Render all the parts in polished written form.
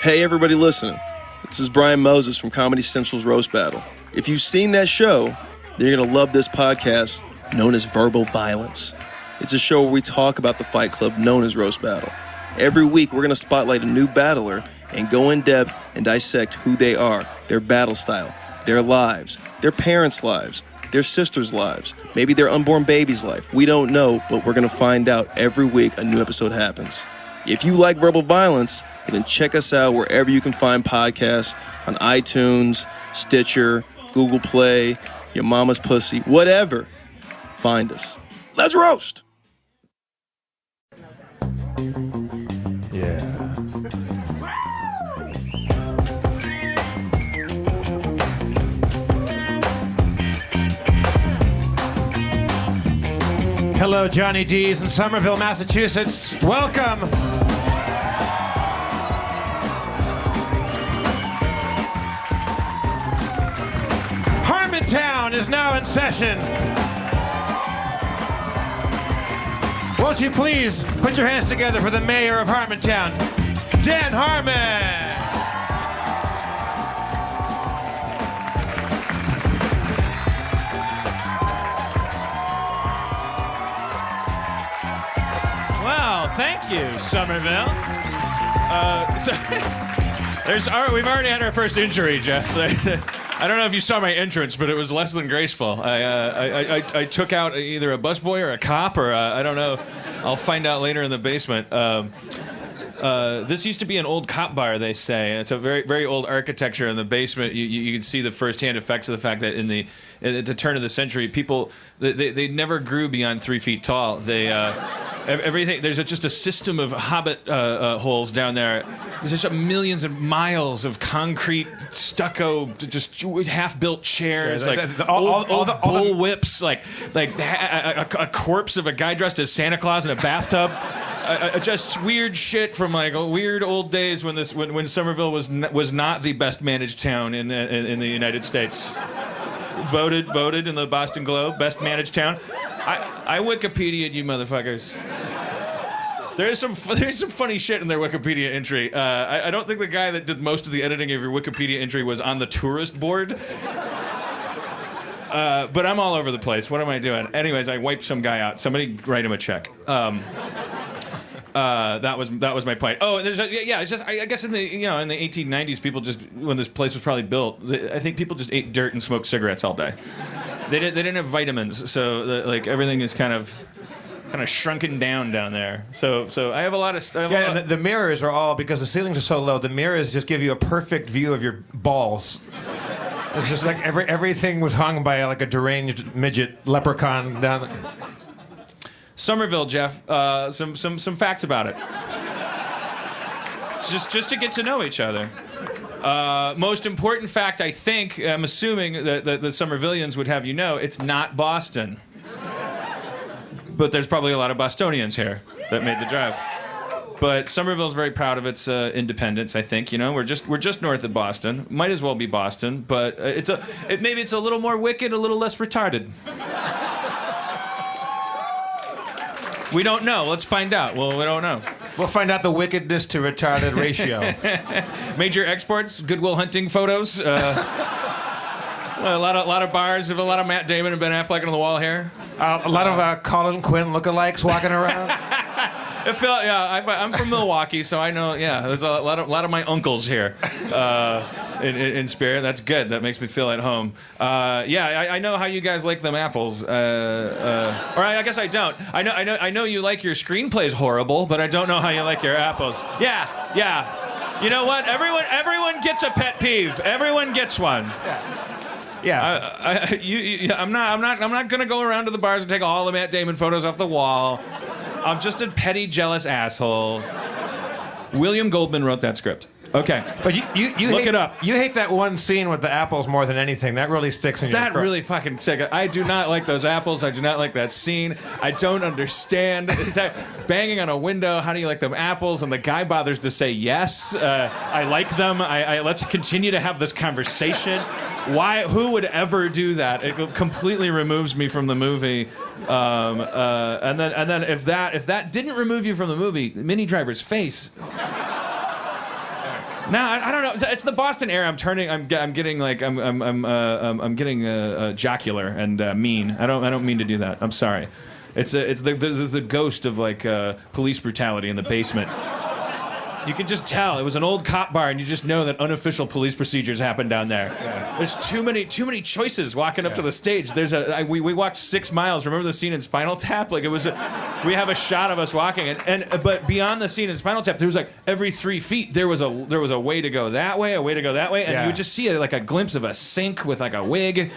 Hey, everybody listening. This is Brian Moses from Comedy Central's Roast Battle. If you've seen that show, then you're going to love this podcast known as Verbal Violence. It's a show where we talk about the fight club known as Roast Battle. Every week, we're going to spotlight a new battler and go in depth and dissect who they are, their battle style, their lives, their parents' lives, their sisters' lives, maybe their unborn baby's life. We don't know, but we're going to find out every week a new episode happens. If you like Verbal Violence, then check us out wherever you can find podcasts, on iTunes, Stitcher, Google Play, your mama's pussy, whatever. Find us. Let's roast! Yeah. Hello, Johnny D's in Sommerville, Massachusetts. Welcome. Harmontown is now in session. Won't you please put your hands together for the mayor of Harmontown, Dan Harmon. Wow, thank you, Sommerville. We've already had our first injury, Jeff. I don't know if you saw my entrance, but it was less than graceful. I took out either a busboy or a cop, or I don't know. I'll find out later in the basement. This used to be an old cop bar, they say. It's a very, very old architecture in the basement. You can see the first-hand effects of the fact that at the turn of the century, people they never grew beyond 3 feet tall. They everything. There's just a system of hobbit holes down there. There's just millions of miles of concrete, stucco, just half-built chairs, old bull whips, like a corpse of a guy dressed as Santa Claus in a bathtub. Just weird shit from like weird old days when Sommerville was not the best managed town in the United States. Voted in the Boston Globe best managed town. I Wikipedia'd you motherfuckers. There's some funny shit in their Wikipedia entry. I don't think the guy that did most of the editing of your Wikipedia entry was on the tourist board. But I'm all over the place. What am I doing? Anyways, I wiped some guy out. Somebody write him a check. That was my point. Oh, it's just I guess in the 1890s, people just, when this place was probably built, I think people just ate dirt and smoked cigarettes all day. They didn't have vitamins, so everything is kind of shrunken down there. So I have a lot of And the mirrors are all, because the ceilings are so low, the mirrors just give you a perfect view of your balls. It's just like everything was hung by like a deranged midget leprechaun down there. Sommerville, Jeff. Some facts about it. Just to get to know each other. Most important fact, I'm assuming that the Sommervillians would have you know, it's not Boston. But there's probably a lot of Bostonians here that made the drive. But Somerville's very proud of its independence, I think. We're just north of Boston. Might as well be Boston, but maybe it's a little more wicked, a little less retarded. We don't know. Let's find out. Well, we don't know. We'll find out the wickedness to retarded ratio. Major exports, Goodwill Hunting photos. A lot of bars, a lot of Matt Damon and Ben Affleck on the wall here. A lot of Colin Quinn lookalikes walking around. I'm from Milwaukee, so I know. Yeah, there's a lot of my uncles here in spirit. That's good. That makes me feel at home. I know how you guys like them apples. Or I guess I don't. I know you like your screenplays horrible, but I don't know how you like your apples. Yeah. You know what? Everyone gets a pet peeve. Everyone gets one. Yeah. I'm not gonna go around to the bars and take all the Matt Damon photos off the wall. I'm just a petty, jealous asshole. William Goldman wrote that script. Okay. But you look it up. You hate that one scene with the apples more than anything. That really sticks in your That really fucking sick. I do not like those apples. I do not like that scene. I don't understand. Is that banging on a window? How do you like them apples? And the guy bothers to say yes. I like them. Let's continue to have this conversation. Why? Who would ever do that? It completely removes me from the movie. And then if that didn't remove you from the movie, Minnie Driver's face. No, I don't know. It's the Boston air. I'm getting jocular and mean. I don't mean to do that. I'm sorry. There's the ghost of police brutality in the basement. You can just tell it was an old cop bar, and you just know that unofficial police procedures happen down there. Yeah. There's too many choices walking up to the stage. We walked 6 miles. Remember the scene in Spinal Tap? We have a shot of us walking, but beyond the scene in Spinal Tap, there was every 3 feet there was a way to go that way, a way to go that way, and you would just see a glimpse of a sink with a wig.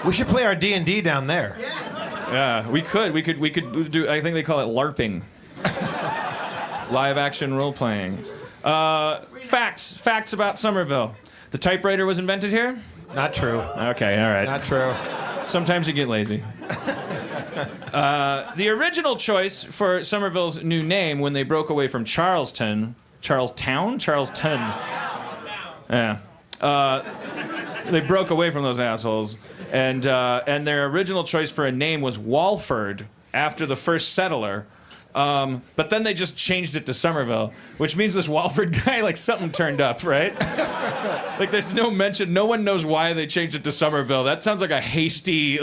We should play our D&D down there. Yeah, we could do. I think they call it LARPing. Live action role playing. Facts about Sommerville. The typewriter was invented here? Not true. Okay, all right. Not true. Sometimes you get lazy. The original choice for Sommerville's new name when they broke away from Charlestown. Yeah. They broke away from those assholes, and their original choice for a name was Walford after the first settler. But then they just changed it to Sommerville, which means this Walford guy, something turned up, right? There's no mention. No one knows why they changed it to Sommerville. That sounds like a hasty,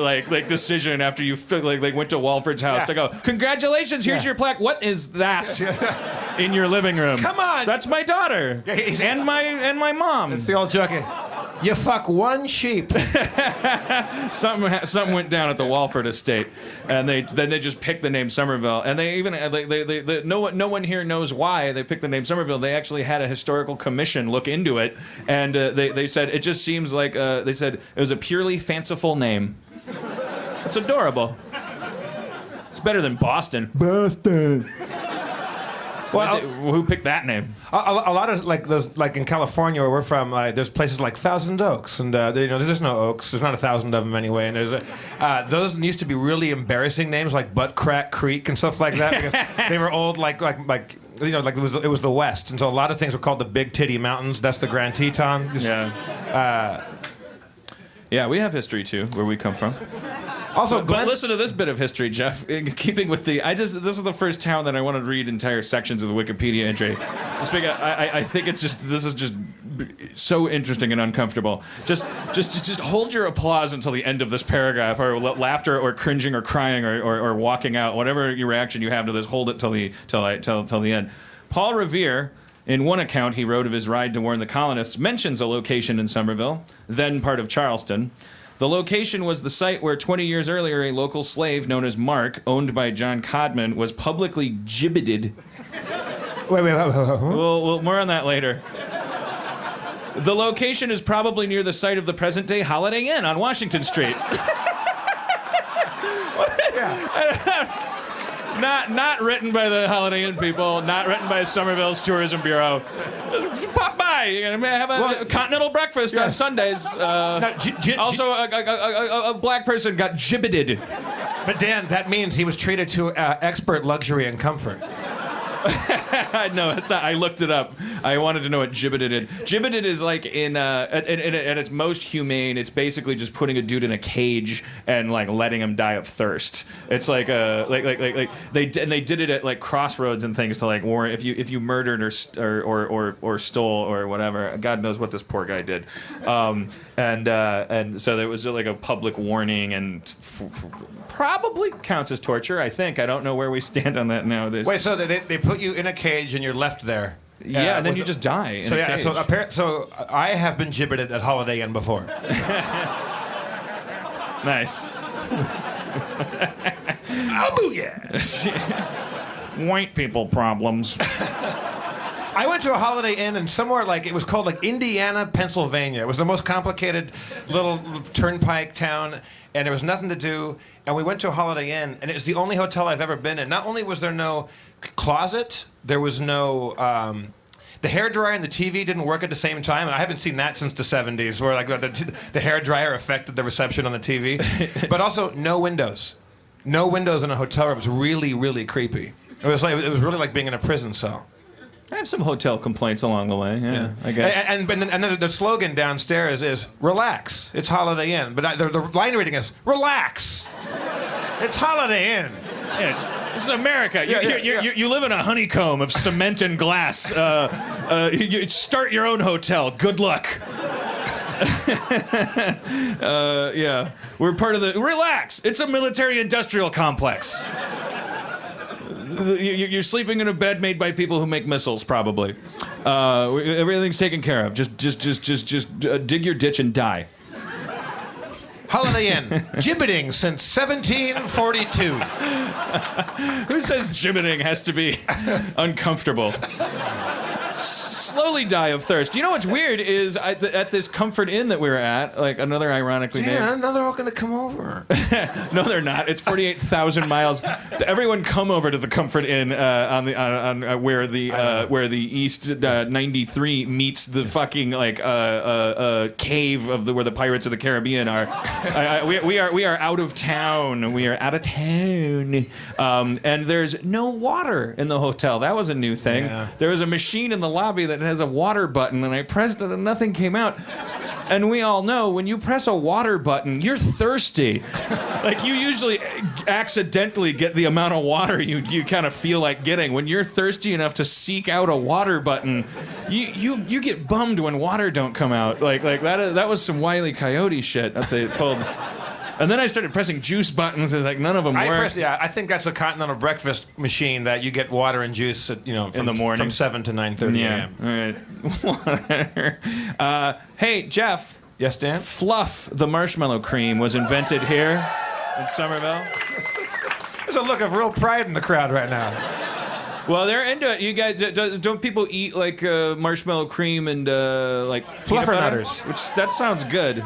decision after you, went to Walford's house to go, congratulations, here's your plaque. What is that in your living room? Come on. That's my daughter. And my mom. It's the old joke. You fuck one sheep. Something went down at the Walford estate, and they just picked the name Sommerville. And they even no one here knows why they picked the name Sommerville. They actually had a historical commission look into it, and they said it just seems like they said it was a purely fanciful name. It's adorable. It's better than Boston. Boston. Well, who picked that name? A lot of those, in California where we're from, there's places like Thousand Oaks, and there's no oaks. There's not 1,000 of them anyway. And there's those used to be really embarrassing names like Butt Crack Creek and stuff like that because they were old, it was the West, and so a lot of things were called the Big Titty Mountains. That's the Grand Teton. Yeah, we have history too, where we come from. Also, but listen to this bit of history, Jeff. In keeping with this is the first town that I want to read entire sections of the Wikipedia entry. I think this is just so interesting and uncomfortable. Just hold your applause until the end of this paragraph, or laughter, or cringing, or crying, or walking out. Whatever your reaction you have to this, hold it till the end. Paul Revere, in one account he wrote of his ride to warn the colonists, mentions a location in Sommerville, then part of Charleston. The location was the site where 20 years earlier a local slave known as Mark, owned by John Codman, was publicly gibbeted. Wait. We'll more on that later. The location is probably near the site of the present-day Holiday Inn on Washington Street. Not written by the Holiday Inn people, not written by Somerville's Tourism Bureau. Just pop by. You're going to have a continental breakfast on Sundays. Also, a black person got gibbeted. But Dan, that means he was treated to expert luxury and comfort. No, I looked it up. I wanted to know what gibbeted is. Gibbeted is at its most humane. It's basically just putting a dude in a cage and letting him die of thirst. It's they did it at crossroads and things to warn if you murdered or stole or whatever. God knows what this poor guy did. And so there was a public warning and probably counts as torture. I think. I don't know where we stand on that now. Wait, so they put you in a cage and you're left there. Yeah, and then you just die in a cage. So I have been gibbeted at Holiday Inn before. Nice. Oh, booyah! White people problems. I went to a Holiday Inn and somewhere it was called Indiana, Pennsylvania. It was the most complicated little turnpike town, and there was nothing to do. And we went to a Holiday Inn, and it was the only hotel I've ever been in. Not only was there no closet, there was no... the hairdryer and the TV didn't work at the same time. And I haven't seen that since the 70s, where the hairdryer affected the reception on the TV. But also, no windows. No windows in a hotel room. It was really, really creepy. It was really like being in a prison cell. I have some hotel complaints along the way. Yeah. I guess. And then the slogan downstairs is "Relax, it's Holiday Inn." But the line reading is "Relax, it's Holiday Inn." Yeah, This is America. You live in a honeycomb of cement and glass. You start your own hotel. Good luck. Yeah, we're part of the. Relax. It's a military-industrial complex. You're sleeping in a bed made by people who make missiles, probably. Everything's taken care of. Just dig your ditch and die. Holiday Inn, gibbeting since 1742. Who says gibbeting has to be uncomfortable? Slowly die of thirst. You know what's weird is at this Comfort Inn that we were at, like another ironically named. Yeah, now they're all going to come over. No, they're not. It's 48,000 miles. Everyone come over to the Comfort Inn on where the East 93 meets the fucking cave of where the Pirates of the Caribbean are. We are out of town. We are out of town. And there's no water in the hotel. That was a new thing. Yeah. There was a machine in the lobby that has a water button, and I pressed it and nothing came out. And we all know when you press a water button, you're thirsty. Like, you usually accidentally get the amount of water you kind of feel like getting. When you're thirsty enough to seek out a water button, you get bummed when water don't come out. Like that was some Wile E. Coyote shit that they pulled. And then I started pressing juice buttons, and like none of them worked. I think that's a continental breakfast machine that you get water and juice at, in the morning from 7 to 9:30 a.m. All right. Hey, Jeff. Yes, Dan? Fluff, the marshmallow cream, was invented here in Sommerville. There's a look of real pride in the crowd right now. Well, they're into it. You guys, don't people eat like marshmallow cream and like fluffernutters? That sounds good.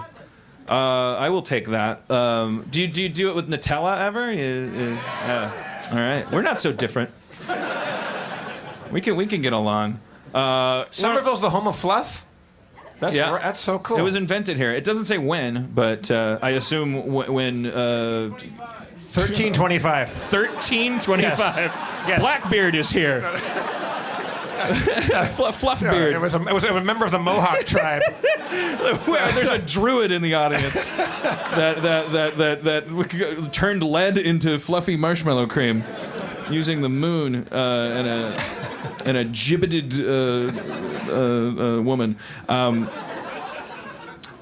I will take that. Do you do it with Nutella ever? All right, we're not so different. We can get along. Sommerville's the home of fluff. That's so cool. It was invented here. It doesn't say when, but I assume when. 1325. 1325. Yes. Blackbeard is here. Fluffbeard. It was a member of the Mohawk tribe. There's a druid in the audience that turned lead into fluffy marshmallow cream using the moon and a gibbeted woman.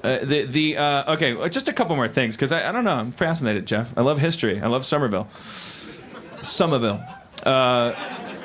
Okay, just a couple more things because I don't know. I'm fascinated, Jeff. I love history. I love Sommerville.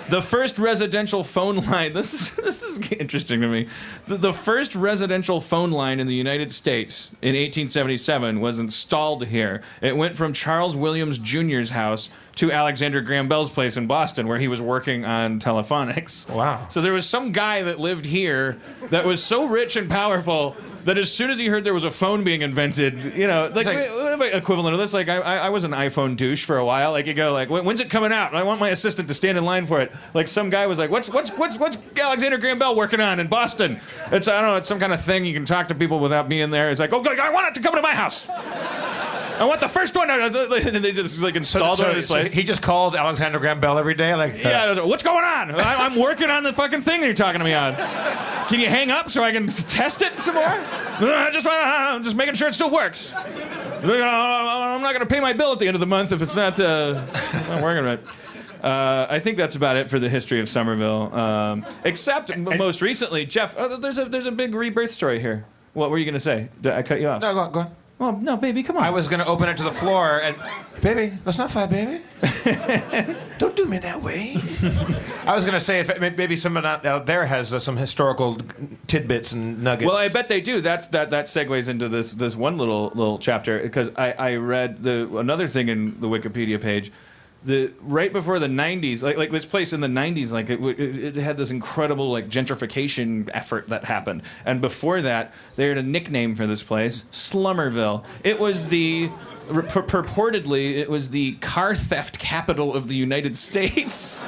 The first residential phone line. This is interesting to me. The first residential phone line in the United States in 1877 was installed here. It went from Charles Williams Jr.'s house to Alexander Graham Bell's place in Boston, where he was working on telephonics. Wow. So there was some guy that lived here that was so rich and powerful that as soon as he heard there was a phone being invented, like equivalent of this, like I was an iPhone douche for a while. Like you go, like, when's it coming out? I want my assistant to stand in line for it. Like some guy was like, what's Alexander Graham Bell working on in Boston? It's some kind of thing you can talk to people without being there. It's like, I want it to come to my house. I want the first one. And they just like installed it in his place. He just called Alexander Graham Bell every day, yeah. What's going on? I'm working on the fucking thing that you're talking to me on. Can you hang up so I can test it some more? Just making sure it still works. I'm not going to pay my bill at the end of the month if it's not working right. I think that's about it for the history of Sommerville. Except most recently, Jeff. There's a big rebirth story here. What were you going to say? Did I cut you off? No, go on. Oh, no, baby, come on. I was going to open it to the floor and... Baby, let's not fight, baby. Don't do me that way. I was going to say if maybe someone out there has some historical tidbits and nuggets. Well, I bet they do. That segues into this one little chapter, because I read another thing in the Wikipedia page. Right before the 90s, like this place in the 90s, like it had this incredible like gentrification effort that happened. And before that, they had a nickname for this place, Slummerville. It was purportedly, it was the car theft capital of the United States.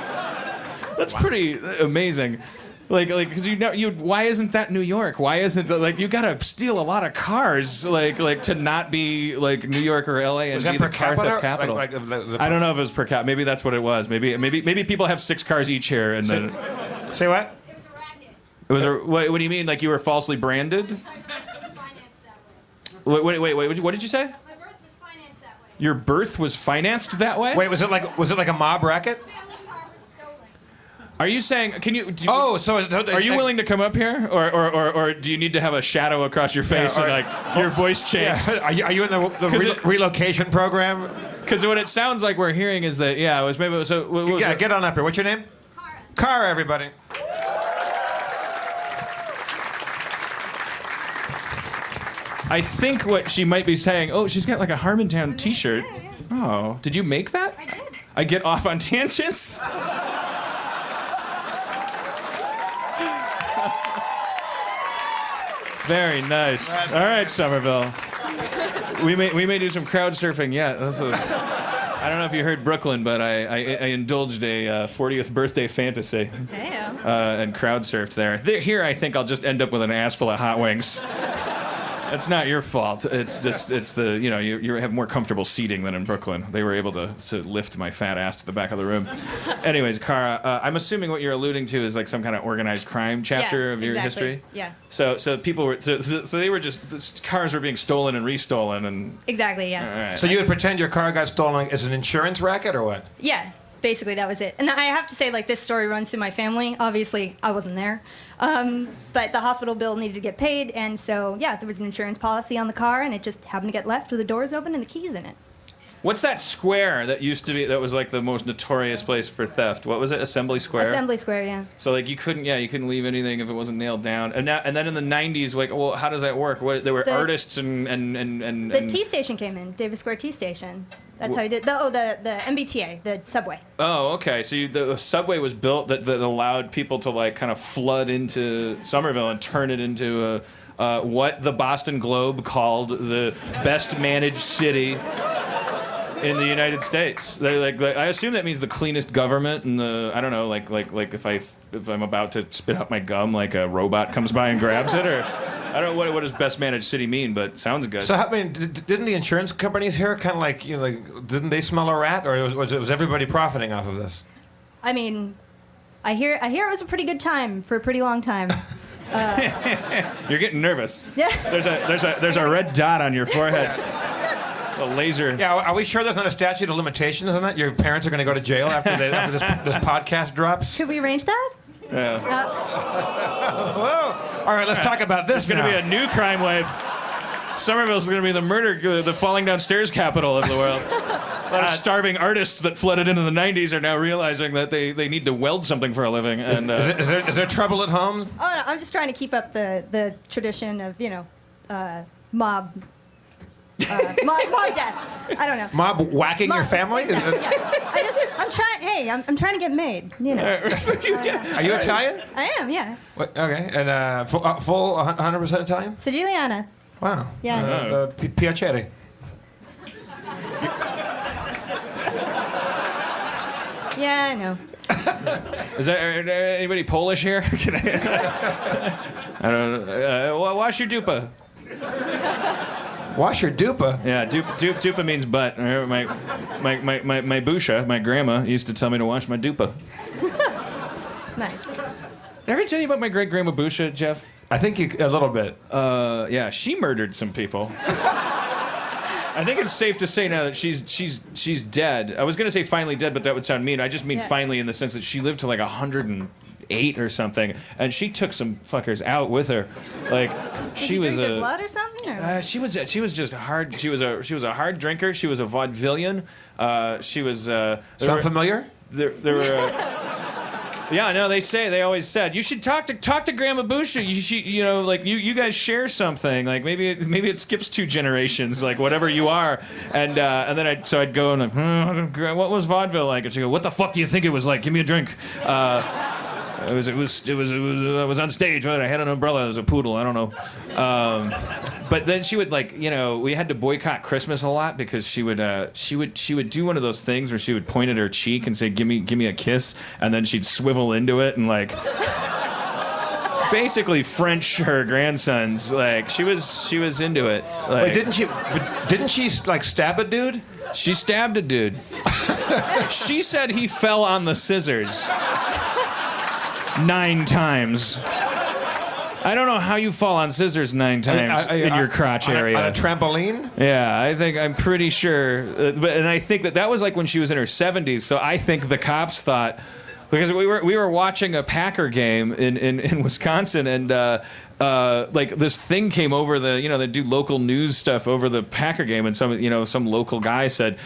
That's pretty amazing. Like, because why isn't that New York? Why isn't you gotta steal a lot of cars, like to not be like New York or L.A. and be the car theft capital? I don't know if it was per capita. Maybe that's what it was. Maybe people have 6 cars each here, and then. Say what? It was what do you mean? Like you were falsely branded? Wait. What did you say? My birth was financed that way. Your birth was financed that way? Wait, was it like a mob racket? Are you saying? Can you? Are you willing to come up here, or do you need to have a shadow across your face and like your voice change? Yeah. Are you in the relocation program? Because what it sounds like we're hearing is that it was maybe so. Get on up here. What's your name? Cara, everybody. I think what she might be saying. Oh, she's got like a Harmontown T-shirt. Oh, did you make that? I did. I get off on tangents. Very nice. All right, Sommerville. We may do some crowd surfing. Yeah, I don't know if you heard Brooklyn, but I indulged a 40th birthday fantasy and crowd surfed there. Here, I think I'll just end up with an ass full of hot wings. It's not your fault. It's the you have more comfortable seating than in Brooklyn. They were able to lift my fat ass to the back of the room. Anyways, Cara, I'm assuming what you're alluding to is like some kind of organized crime chapter of your history. Yeah. So people were so they were just cars were being stolen and restolen and. Exactly. Yeah. All right. So you would pretend your car got stolen as an insurance racket or what? Yeah. Basically, that was it. And I have to say, like, this story runs through my family. Obviously, I wasn't there. But the hospital bill needed to get paid. And so, yeah, there was an insurance policy on the car, and it just happened to get left with the doors open and the keys in it. What's that square that used to be, that was like the most notorious place for theft? What was it? Assembly Square? Assembly Square, yeah. So like you couldn't leave anything if it wasn't nailed down. And then in the 90s, like, well, how does that work? There were artists and The T station came in, Davis Square T station. That's how you did. The MBTA, the subway. Oh, okay. So the subway was built that allowed people to like kind of flood into Sommerville and turn it into what the Boston Globe called the best managed city in the United States. I assume that means the cleanest government and I don't know, like if I'm about to spit out my gum, like a robot comes by and grabs it, or I don't know what does best managed city mean, but it sounds good. So I mean, didn't the insurance companies here kind of like didn't they smell a rat, or was everybody profiting off of this? I mean, I hear it was a pretty good time for a pretty long time. You're getting nervous. Yeah. There's a red dot on your forehead. A laser. Yeah, are we sure there's not a statute of limitations on that? Your parents are going to go to jail after this podcast drops? Could we arrange that? Yeah. Whoa. All right, let's talk about this. It's going to be a new crime wave. Somerville's going to be the falling down stairs capital of the world. A lot of starving artists that flooded into the 90s are now realizing that they need to weld something for a living. And is there trouble at home? Oh, no, I'm just trying to keep up the tradition of, mob death. I don't know. Mob whacking your family? Exactly, yeah. I'm trying to get made, Are you Italian? I am, yeah. What, okay, and full 100% Italian? Siciliana. Wow. Yeah. Piacere. Yeah, I know. Is there anybody Polish here? I don't know. Wash your dupa. Wash your dupa? Yeah, dupa means butt. My busha, my grandma, used to tell me to wash my dupa. Nice. Did I ever tell you about my great grandma Busha, Jeff? I think a little bit. Yeah, she murdered some people. I think it's safe to say now that she's dead. I was going to say finally dead, but that would sound mean. I just mean finally in the sense that she lived to like 108 or something, and she took some fuckers out with her. Like she was drink their blood or something. Or? She was just hard. She was a hard drinker. She was a vaudevillian. She was. Sound familiar? There were. Yeah, no, they always said you should talk to Grandma Busha. You guys share something. Like maybe it skips 2 generations, like whatever you are. And then I'd go and like, what was vaudeville like? And she'd go, what the fuck do you think it was like? Give me a drink. I was on stage. I had an umbrella. I was a poodle. I don't know. But then she would we had to boycott Christmas a lot because she would do one of those things where she would point at her cheek and say, give me a kiss, and then she'd swivel into it and like basically French her grandsons. Like she was into it. Like, wait, didn't she like stab a dude? She stabbed a dude. She said he fell on the scissors 9 times. I don't know how you fall on scissors 9 times in your crotch area. On a trampoline? Yeah, I'm pretty sure. And I think that was like when she was in her 70s. So I think the cops thought, because we were watching a Packer game in Wisconsin, and like this thing came over they do local news stuff over the Packer game, and some local guy said,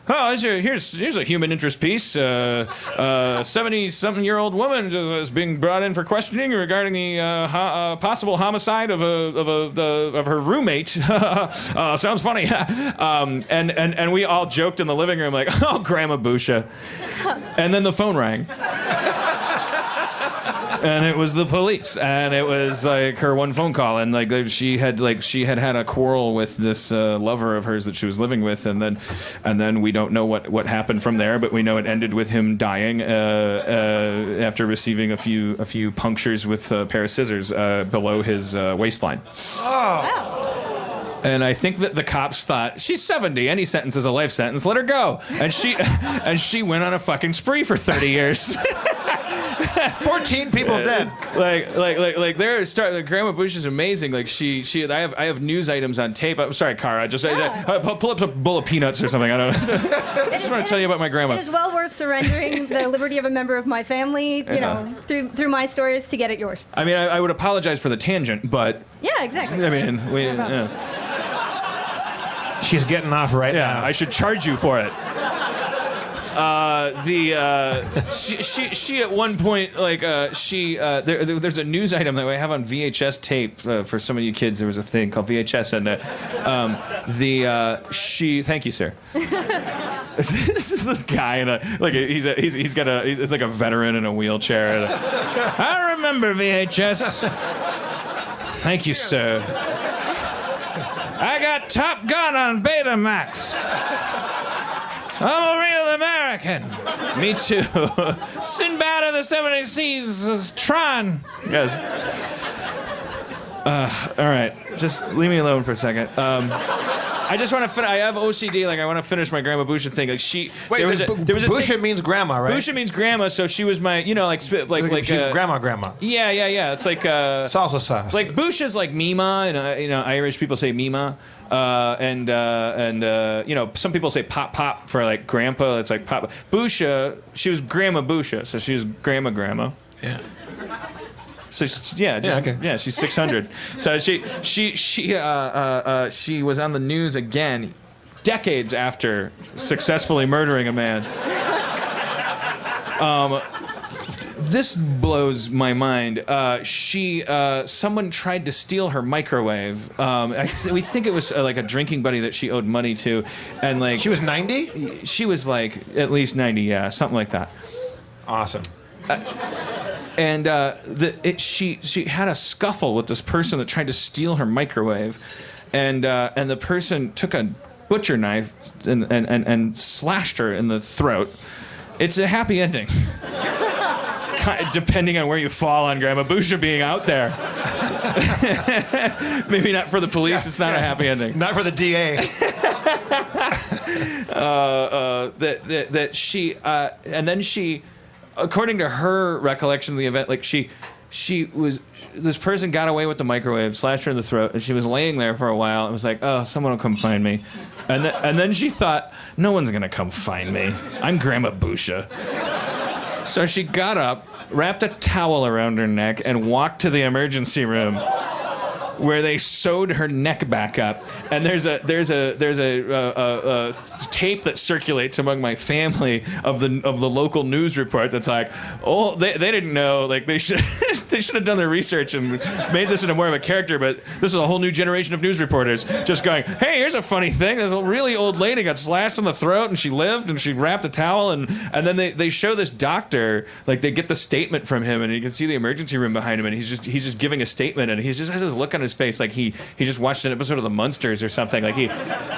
oh, here's a human interest piece. 70-something-year-old woman is being brought in for questioning regarding the possible homicide of her roommate. Sounds funny. And we all joked in the living room like, oh, Grandma Busha. And then the phone rang. And it was the police, and it was like her one phone call, and she had had a quarrel with this lover of hers that she was living with, and then we don't know what happened from there, but we know it ended with him dying after receiving a few punctures with a pair of scissors below his waistline. Oh. Wow. And I think that the cops thought, she's 70, any sentence is a life sentence, let her go. And she went on a fucking spree for 30 years. 14 people dead. Like Grandma Bush is amazing. Like I have news items on tape. I'm sorry, Cara. Just pull up a bowl of peanuts or something. I don't know. I just want to tell you about my grandma. It is well worth surrendering the liberty of a member of my family, through my stories to get at yours. I mean, I would apologize for the tangent, but yeah, exactly. I mean, she's getting off right now. I should charge you for it. She at one point there's a news item that we have on VHS tape for some of you kids. There was a thing called VHS, and thank you, sir. This is this guy he's like a veteran in a wheelchair. I remember VHS. Thank you, sir. I got Top Gun on Betamax. I'm a real American. Me too. Sinbad of the 70 Seas, Tron. Yes. All right, just leave me alone for a second. I just want to I have OCD. Like I want to finish my Grandma Busha thing. Like Busha means grandma, right? Busha means grandma. So she was my, she's grandma. Yeah. It's like salsa sauce. Like Busha's like Mima, and Irish people say Mima, and some people say pop for like grandpa. It's like pop. Busha, she was Grandma Busha, so she was grandma. Yeah. So she's 600. So she was on the news again, decades after successfully murdering a man. This blows my mind. Someone tried to steal her microwave. We think it was like a drinking buddy that she owed money to, and like she was 90. She was like at least 90, yeah, something like that. Awesome. And she had a scuffle with this person that tried to steal her microwave, and the person took a butcher knife and slashed her in the throat. It's a happy ending, depending on where you fall on Grandma Busha being out there. Maybe not for the police. It's not a happy ending. Not for the DA. And then she. According to her recollection of the event, like this person got away with the microwave, slashed her in the throat, and she was laying there for a while and was like, oh, someone will come find me. And then she thought, no one's going to come find me. I'm Grandma Busha. So she got up, wrapped a towel around her neck, and walked to the emergency room, where they sewed her neck back up. And there's a tape that circulates among my family of the local news report that's like, oh, they didn't know, like they should have done their research and made this into more of a character, but this is a whole new generation of news reporters just going, hey, here's a funny thing. This really old lady got slashed in the throat and she lived and she wrapped a towel, and then they show this doctor, like they get the statement from him, and you can see the emergency room behind him, and he's just giving a statement, and he just has this look on his face like he just watched an episode of The Munsters or something. Like he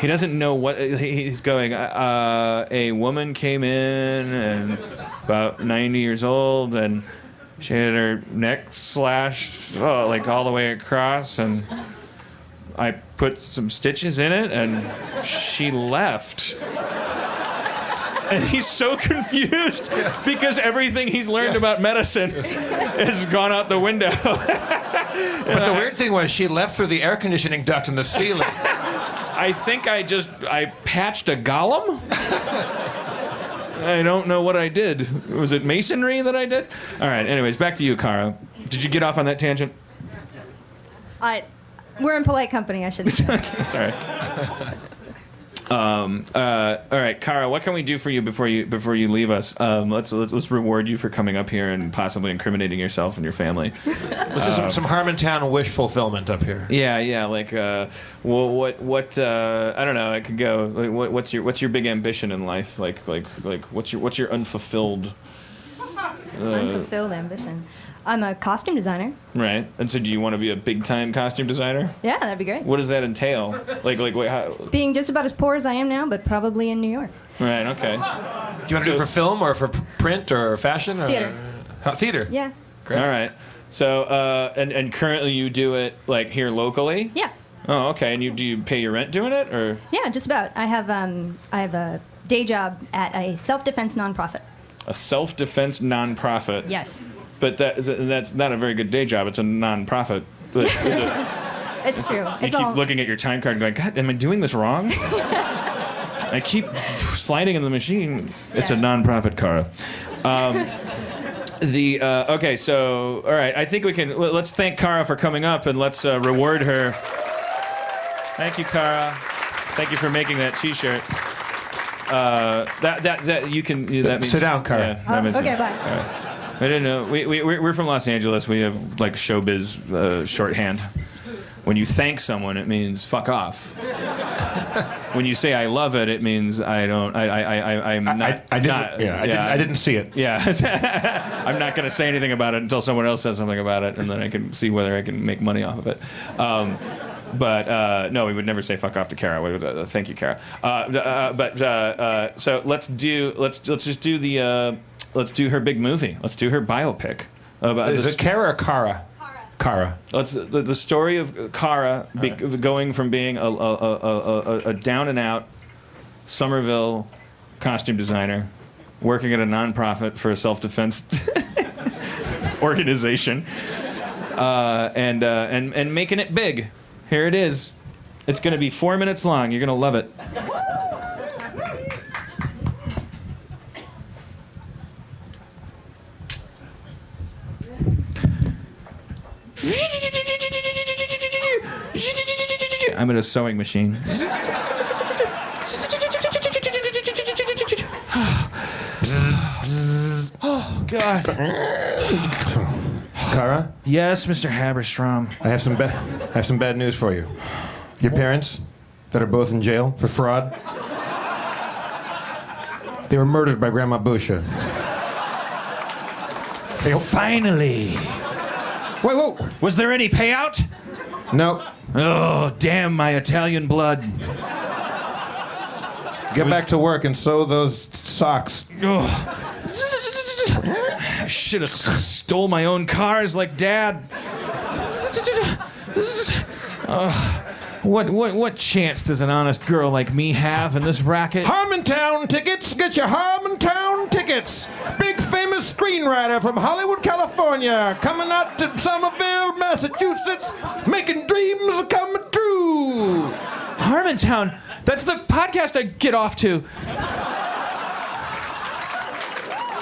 doesn't know what he's going. A woman came in, and about 90 years old, and she had her neck slashed like all the way across, and I put some stitches in it, and she left. And he's so confused because everything he's learned about medicine has gone out the window. But the weird thing was she left through the air conditioning duct in the ceiling. I think I patched a golem? I don't know what I did. Was it masonry that I did? All right, anyways, back to you, Cara. Did you get off on that tangent? We're in polite company, I should say. Sorry. All right, Cara, what can we do for you before you leave us? Let's reward you for coming up here and possibly incriminating yourself and your family. This is some Harmontown wish fulfillment up here. Yeah. Like, what? I don't know. I could go. Like, what's your big ambition in life? Like, what's your unfulfilled? Unfulfilled ambition. I'm a costume designer. Right. And so, do you want to be a big-time costume designer? Yeah, that'd be great. What does that entail? Like, wait, how? Being just about as poor as I am now, but probably in New York. Right. Okay. Do you want to do it for film or for print or fashion or theater? Theater. Yeah. Great. All right. So, and currently you do it like here locally? Yeah. Oh, okay. And do you pay your rent doing it, or? Yeah, just about. I have a day job at a self-defense nonprofit. A self-defense nonprofit. Yes. But that's not a very good day job. It's a nonprofit. It's true. You keep looking at your time card and going, God, am I doing this wrong? I keep sliding in the machine. Yeah. It's a nonprofit, Cara. Okay, so, all right, I think let's thank Cara for coming up, and let's reward her. Thank you, Cara. Thank you for making that T-shirt. That you can. That means, sit down, Cara. Yeah, okay, bye. I didn't know. We're from Los Angeles. We have like showbiz shorthand. When you thank someone, it means fuck off. When you say I love it, it means I don't. I'm not. I didn't see it. Yeah. I'm not going to say anything about it until someone else says something about it, and then I can see whether I can make money off of it. But no, we would never say fuck off to Cara. Thank you, Cara. So let's do her big movie. Let's do her biopic. Is it Cara or Cara? Cara. The story of Cara going from being a down and out Sommerville costume designer, working at a nonprofit for a self-defense organization, and making it big. Here it is. It's going to be 4 minutes long. You're going to love it. I'm in a sewing machine. Oh, God. Cara? Yes, Mr. Haberstrom. I have some bad news for you. Your parents, that are both in jail for fraud, they were murdered by Grandma Busha. Finally. Wait, whoa. Was there any payout? No. Oh, damn my Italian blood. Get back to work and sew those socks. I should have stole my own cars like Dad. What chance does an honest girl like me have in this racket? Harmontown tickets! Get your Harmontown tickets! Big famous screenwriter from Hollywood, California, coming out to Sommerville, Massachusetts, making dreams come true! Harmontown? That's the podcast I get off to.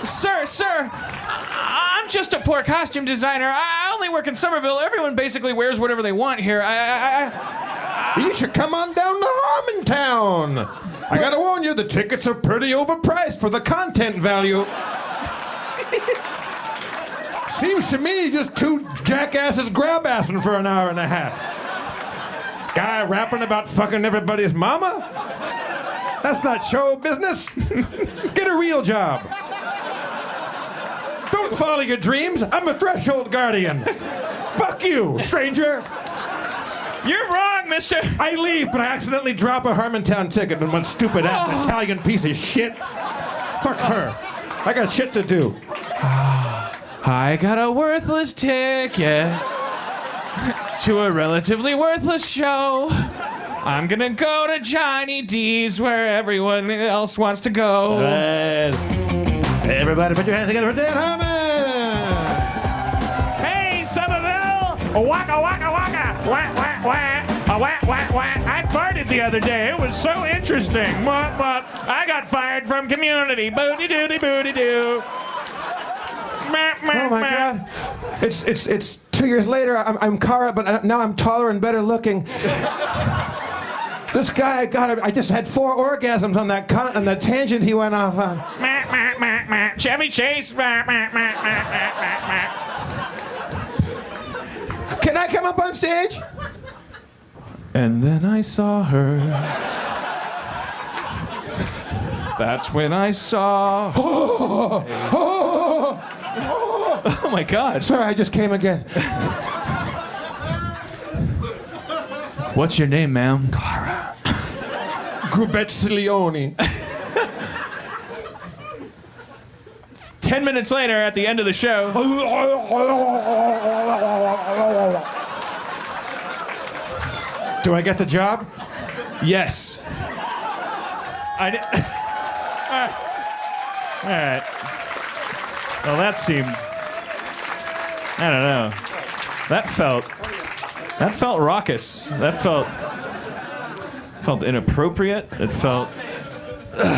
Sir, I'm just a poor costume designer. I only work in Somerville. Everyone basically wears whatever they want here. You should come on down to Harmontown. I gotta warn you, the tickets are pretty overpriced for the content value. Seems to me just two jackasses grab-assing for an hour and a half. Guy rapping about fucking everybody's mama? That's not show business. Get a real job. Don't follow your dreams. I'm a threshold guardian. Fuck you, stranger. You're wrong, mister. I leave, but I accidentally drop a Harmontown ticket on one stupid-ass Italian piece of shit. Fuck her. I got shit to do. I got a worthless ticket to a relatively worthless show. I'm gonna go to Johnny D's where everyone else wants to go. Everybody put your hands together for Dan Harmon! Hey, Sommerville! Waka, waka, waka! Wah, wah, wah! Wah, wah, wah! I farted the other day. It was so interesting. Wah, wah. I got fired from Community. Booty doody booty doo. Oh my God! It's 2 years later. I'm Cara, but now I'm taller and better looking. This guy, I just had 4 orgasms on that tangent he went off on. Chevy Chase. Can I come up on stage? And then I saw her. That's when I saw her. Oh my God. Sorry, I just came again. What's your name, ma'am? Cara. Grubetzilioni. 10 minutes later, at the end of the show. Do I get the job? Yes. All right. Well, that seemed. I don't know. That felt raucous. That felt inappropriate. It felt. It was a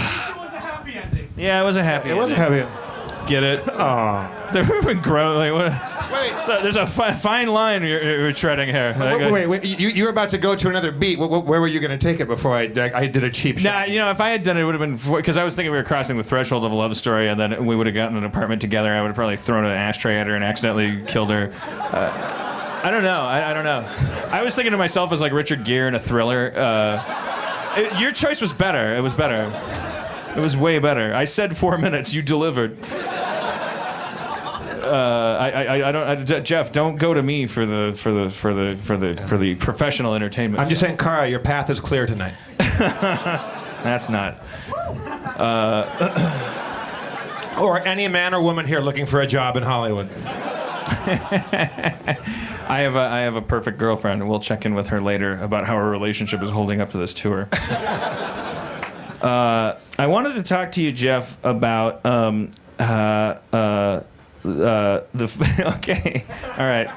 happy ending. Yeah, it was a happy ending. It was a happy ending. Get it? Oh. They've been growing. Like, what? Wait. So there's a fine line you're treading here. Wait. You were about to go to another beat. Where were you going to take it before I did a cheap shot? Nah, if I had done it, it would have been... Because I was thinking we were crossing the threshold of a love story, and then we would have gotten an apartment together. I would have probably thrown an ashtray at her and accidentally killed her. I don't know. I don't know. I was thinking to myself as like Richard Gere in a thriller. Your choice was better. It was better. It was way better. I said 4 minutes. You delivered. Jeff, don't go to me for the professional entertainment. I'm just saying, Cara, your path is clear tonight. That's not. Or any man or woman here looking for a job in Hollywood. I have a perfect girlfriend, and we'll check in with her later about how her relationship is holding up to this tour. I wanted to talk to you, Jeff, about okay, all right.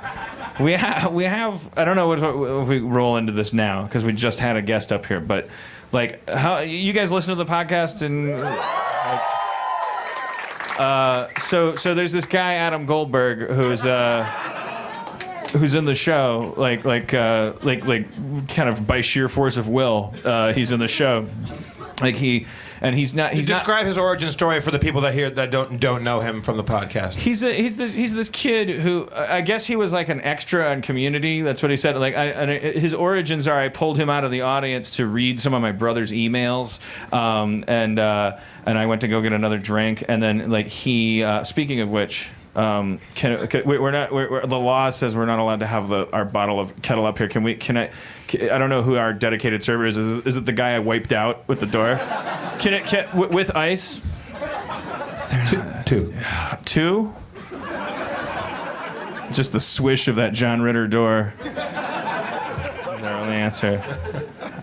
We have. I don't know if we roll into this now because we just had a guest up here, but like, how you guys listen to the podcast and. So there's this guy Adam Goldberg who's in the show like kind of by sheer force of will he's in the show he's not describe his origin story for the people that don't know him from the podcast. He's this kid who I guess he was like an extra on Community. That's what he said. His origins are I pulled him out of the audience to read some of my brother's emails, and I went to go get another drink, and then like he speaking of which. The law says we're not allowed to have our bottle of Kettle Up here. I don't know who our dedicated server is. Is it the guy I wiped out with the door? With ice? Two? Just the swish of that John Ritter door. That's our only answer.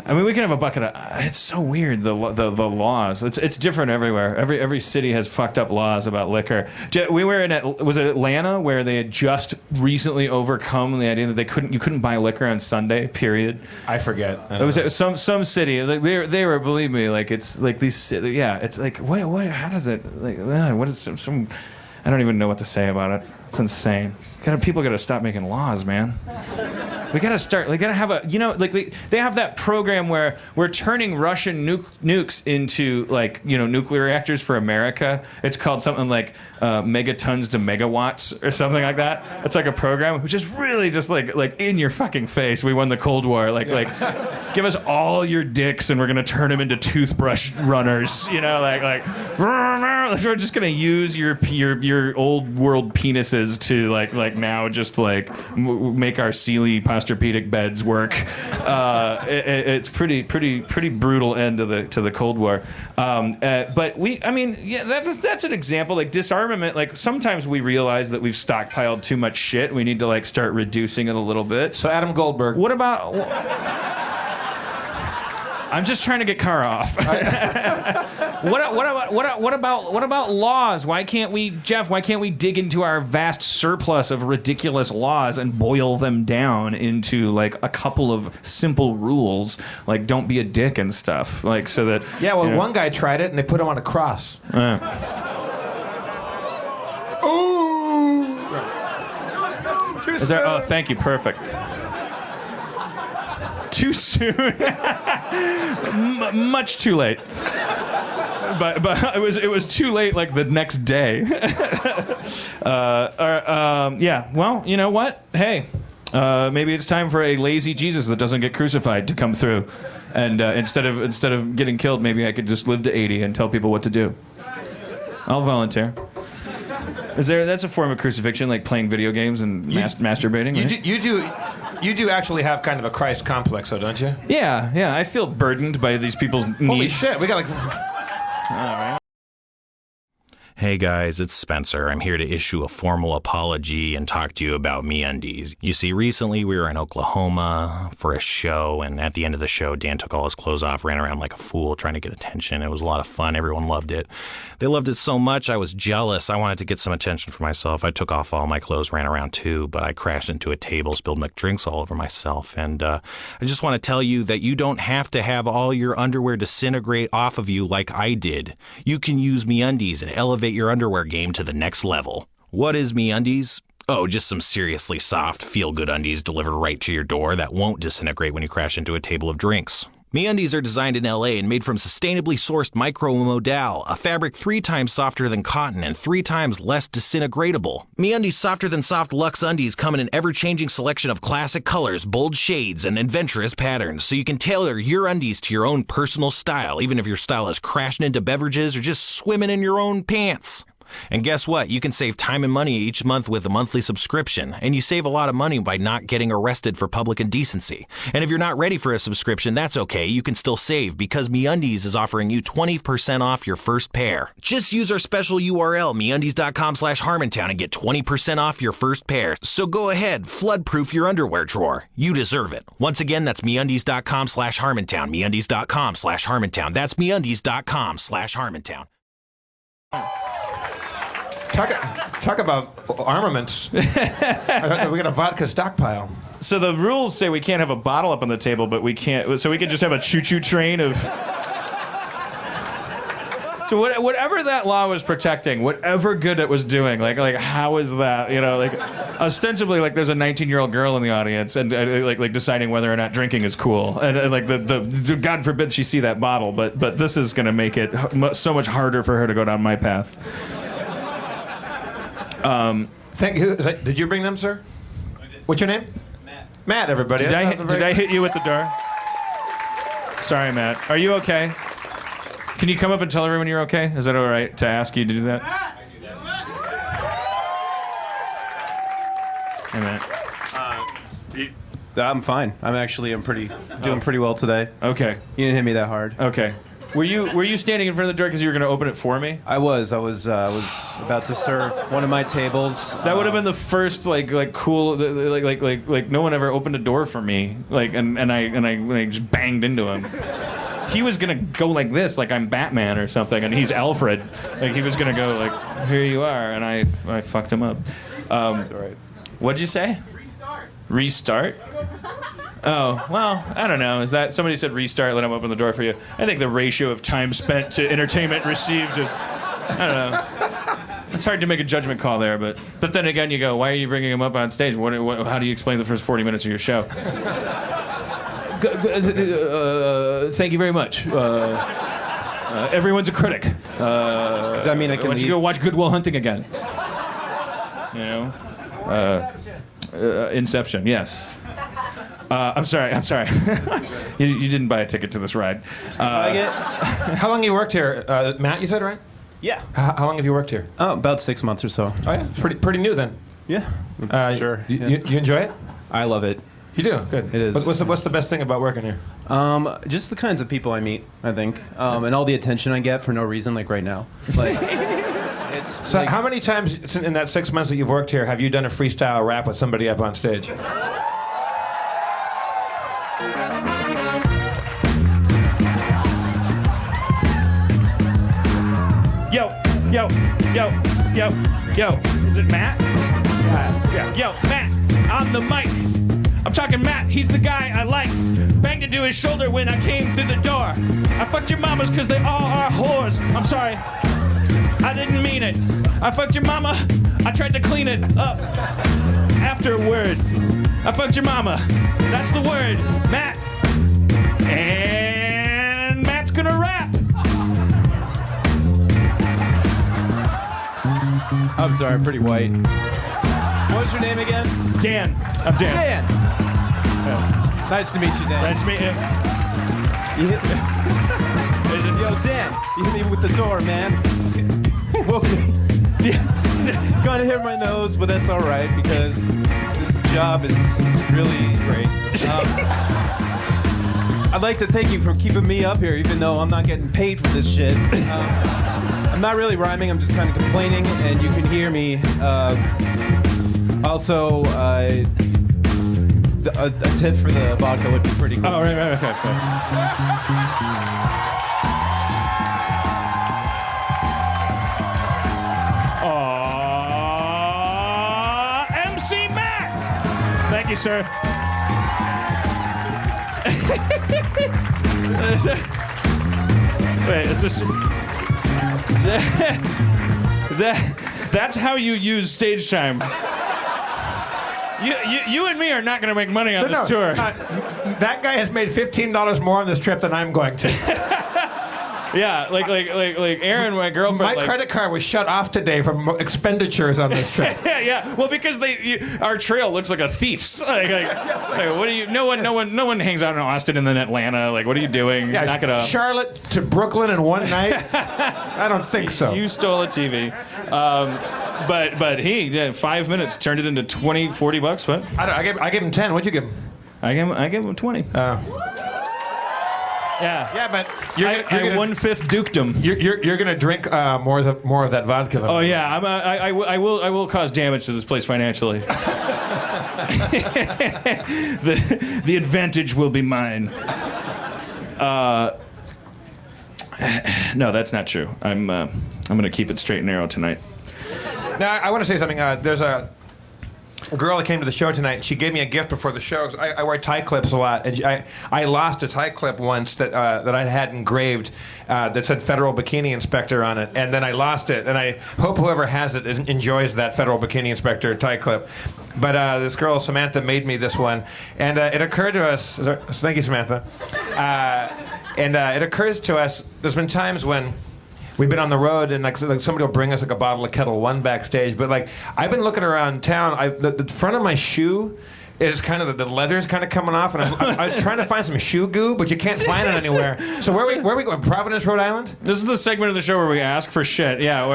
I mean, we can have a bucket of... It's so weird, the laws. It's different everywhere. Every city has fucked up laws about liquor. We were in... Was it Atlanta, where they had just recently overcome the idea that you couldn't buy liquor on Sunday, period? I forget. It was some city. Like, they were, believe me, like, it's like these... Yeah, it's like, what how does it... Like, what is some... I don't even know what to say about it. It's insane. People gotta stop making laws, man. We gotta start. They gotta have a. They have that program where we're turning Russian nukes into nuclear reactors for America. It's called something like megatons to megawatts or something like that. It's like a program which is really just like in your fucking face. We won the Cold War. Give us all your dicks and we're gonna turn them into toothbrush runners. We're just gonna use your old world penises to now just make our Sealy Posturepedic beds work. It's pretty brutal end to the Cold War. But that's an example. Like disarmament. Like sometimes we realize that we've stockpiled too much shit. We need to start reducing it a little bit. So Adam Goldberg. What about? I'm just trying to get Car off. What about laws? Why can't we, Jeff? Why can't we dig into our vast surplus of ridiculous laws and boil them down into like a couple of simple rules, like don't be a dick and stuff, like so that. Yeah, well, one guy tried it and they put him on a cross. Ooh. Is there? Oh, thank you. Perfect. Too soon. Much too late. But it was too late like the next day. Yeah. Well, you know what? Hey, maybe it's time for a lazy Jesus that doesn't get crucified to come through, and instead of getting killed, maybe I could just live to 80 and tell people what to do. I'll volunteer. That's a form of crucifixion, like playing video games and masturbating? Right? You do actually have kind of a Christ complex, though, don't you? Yeah. I feel burdened by these people's needs. Holy shit, we got like... All right. Hey guys, it's Spencer. I'm here to issue a formal apology and talk to you about MeUndies. You see, recently we were in Oklahoma for a show, and at the end of the show, Dan took all his clothes off, ran around like a fool trying to get attention. It was a lot of fun. Everyone loved it. They loved it so much, I was jealous. I wanted to get some attention for myself. I took off all my clothes, ran around too, but I crashed into a table, spilled McDrinks all over myself. And I just want to tell you that you don't have to have all your underwear disintegrate off of you like I did. You can use MeUndies and elevate your underwear game to the next level. What is MeUndies? Oh, just some seriously soft, feel-good undies delivered right to your door that won't disintegrate when you crash into a table of drinks. MeUndies are designed in LA and made from sustainably sourced micromodal, a fabric 3 times softer than cotton and 3 times less disintegratable. MeUndies softer than soft luxe undies come in an ever-changing selection of classic colors, bold shades, and adventurous patterns, so you can tailor your undies to your own personal style, even if your style is crashing into beverages or just swimming in your own pants. And guess what? You can save time and money each month with a monthly subscription, and you save a lot of money by not getting arrested for public indecency. And if you're not ready for a subscription, that's okay. You can still save because MeUndies is offering you 20% off your first pair. Just use our special URL, MeUndies.com/Harmontown, and get 20% off your first pair. So go ahead, flood-proof your underwear drawer. You deserve it. Once again, that's MeUndies.com/Harmontown, MeUndies.com/Harmontown. That's MeUndies.com/Harmontown. Talk about armaments. We got a vodka stockpile. So the rules say we can't have a bottle up on the table, but we can't. So we can just have a choo-choo train of. So whatever that law was protecting, whatever good it was doing, like how is that? You know, like ostensibly, like there's a 19-year-old girl in the audience, and like deciding whether or not drinking is cool, and like the God forbid she see that bottle, but this is going to make it so much harder for her to go down my path. Thank you. Did you bring them, sir? I did. What's your name? Matt, everybody. Did I hit you at the door? Sorry, Matt. Are you okay? Can you come up and tell everyone you're okay? Is that all right to ask you to do that? Hey, Matt. I'm fine. I'm doing pretty well today. Okay. You didn't hit me that hard. Okay. Were you standing in front of the door because you were going to open it for me? I was about to serve one of my tables. That would have been the first like cool like no one ever opened a door for me, like and I just banged into him. He was gonna go like this, like I'm Batman or something, and he's Alfred. Like he was gonna go like, here you are, and I fucked him up. That's all right. What'd you say? Restart? Oh, well, I don't know. Is that somebody said restart, let him open the door for you? I think the ratio of time spent to entertainment received, I don't know. It's hard to make a judgment call there, but then again, you go, why are you bringing him up on stage? How do you explain the first 40 minutes of your show? Thank you very much. Everyone's a critic. Does that mean I can why don't you go watch Good Will Hunting again? You know? Inception, yes. I'm sorry. You didn't buy a ticket to this ride. How long have you worked here? Matt, you said, right? Yeah. How long have you worked here? Oh, about 6 months or so. Oh, yeah. Pretty new then. Yeah. Sure. You enjoy it? I love it. You do? Good. It is. What's the best thing about working here? Just the kinds of people I meet, I think. And all the attention I get for no reason, like right now. Like, it's so how many times in that 6 months that you've worked here have you done a freestyle rap with somebody up on stage? Yo, yo, yo, yo. Is it Matt? Yeah. Yo, Matt, on the mic. I'm talking Matt, he's the guy I like. Banged into his shoulder when I came through the door. I fucked your mamas cause they all are whores. I'm sorry, I didn't mean it. I fucked your mama, I tried to clean it up. Afterward, I fucked your mama. That's the word, Matt. And Matt's gonna rap. I'm sorry, I'm pretty white. What's your name again? Dan. I'm Dan. Dan. Nice to meet you, Dan. Nice to meet you. You hit me. Yo, Dan, you hit me with the door, man. Gonna hit my nose, but that's all right because this job is really great. I'd like to thank you for keeping me up here, even though I'm not getting paid for this shit. I'm not really rhyming, I'm just kind of complaining, and you can hear me. Also, a tip for the vodka would be pretty cool. Oh, right, okay. MC Matt! Thank you, sir. Wait, is this... That's how you use stage time. You and me are not going to make money on this tour. That guy has made $15 more on this trip than I'm going to. Yeah, like Aaron, my girlfriend. My credit card was shut off today from expenditures on this trip. Yeah. Well, because our trail looks like a thief's. Like, what do you? No one hangs out in Austin and then Atlanta. Like, what are you doing? Yeah, Knock it off. Charlotte to Brooklyn in one night. I don't think so. You stole a TV. But he did 5 minutes, turned it into $20-$40. What? I gave him 10. What'd you give him? I gave him 20. Yeah, but I 1/5 duked him. You're gonna drink more of that vodka. Oh yeah, I will cause damage to this place financially. the advantage will be mine. No, that's not true. I'm gonna keep it straight and narrow tonight. Now I want to say something. There's a girl that came to the show tonight. She gave me a gift before the show. I wear tie clips a lot, and I lost a tie clip once that I had engraved that said Federal Bikini Inspector on it, and then I lost it. And I hope whoever has it enjoys that Federal Bikini Inspector tie clip. But this girl Samantha made me this one, and it occurred to us. Thank you, Samantha. And it occurs to us. There's been times when we've been on the road and like somebody will bring us like a bottle of Kettle One backstage, but like I've been looking around town. The front of my shoe is kind of the leather's kind of coming off, and I'm trying to find some shoe goo, but you can't find it anywhere. So where are we going? Providence, Rhode Island? This is the segment of the show where we ask for shit. Yeah,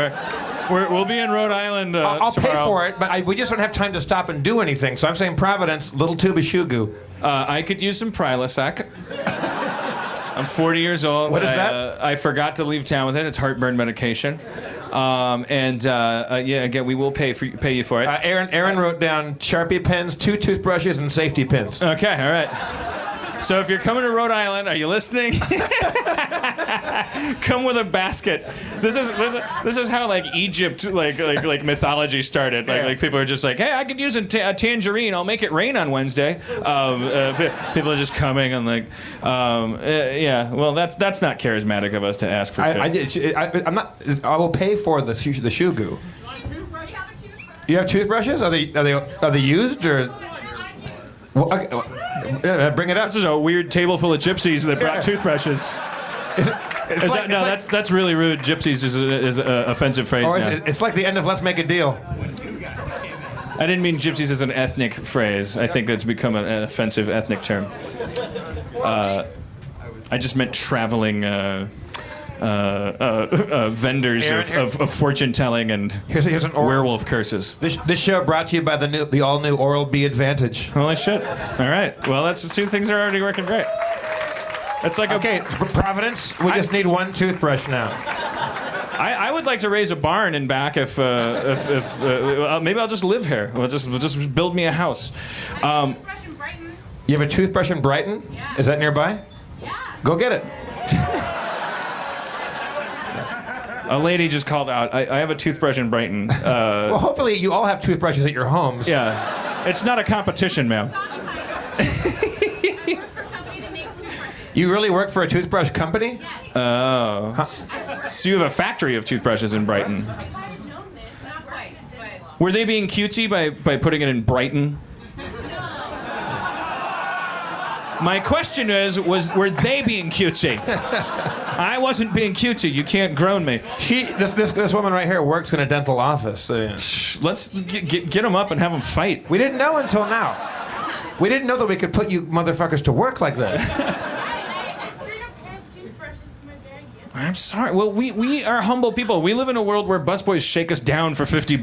we'll be in Rhode Island. I'll tomorrow. pay for it, but we just don't have time to stop and do anything. So I'm saying Providence, little tube of shoe goo. I could use some Prilosec. I'm 40 years old. What is that? I forgot to leave town with it. It's heartburn medication. Again, we will pay you for it. Aaron wrote down Sharpie pens, 2 toothbrushes, and safety pins. Okay, all right. So if you're coming to Rhode Island, are you listening? Come with a basket. This is how like Egypt like mythology started. Like people are just like, hey, I could use a tangerine. I'll make it rain on Wednesday. People are just coming and like, yeah. Well, that's not charismatic of us to ask for shit. I'm not. I will pay for the shoe goo. You have toothbrushes? Are they used or? Well, bring it up. This is a weird table full of gypsies that brought toothbrushes. That's really rude. Gypsies is an offensive phrase now. It's like the end of Let's Make a Deal. I didn't mean gypsies as an ethnic phrase. I think that's become an offensive ethnic term. I just meant traveling vendors of fortune telling and here's an werewolf curses. This show brought to you by the all-new Oral-B Advantage. Holy shit! All right, well let's see. Things are already working great. It's like Providence. We just need one toothbrush now. I would like to raise a barn in back if maybe I'll just live here. We'll just build me a house. You have a toothbrush in Brighton? Yeah. Is that nearby? Yeah. Go get it. A lady just called out. I have a toothbrush in Brighton. Well, hopefully you all have toothbrushes at your homes. Yeah. It's not a competition, ma'am. You really work for a toothbrush company? Oh. Huh? So you have a factory of toothbrushes in Brighton. Were they being cutesy by putting it in Brighton? My question were they being cutesy? I wasn't being cutesy. You can't groan me. This woman right here works in a dental office. Let's get them up and have them fight. We didn't know until now. We didn't know that we could put you motherfuckers to work like this. I'm sorry. Well, we are humble people. We live in a world where busboys shake us down for $50.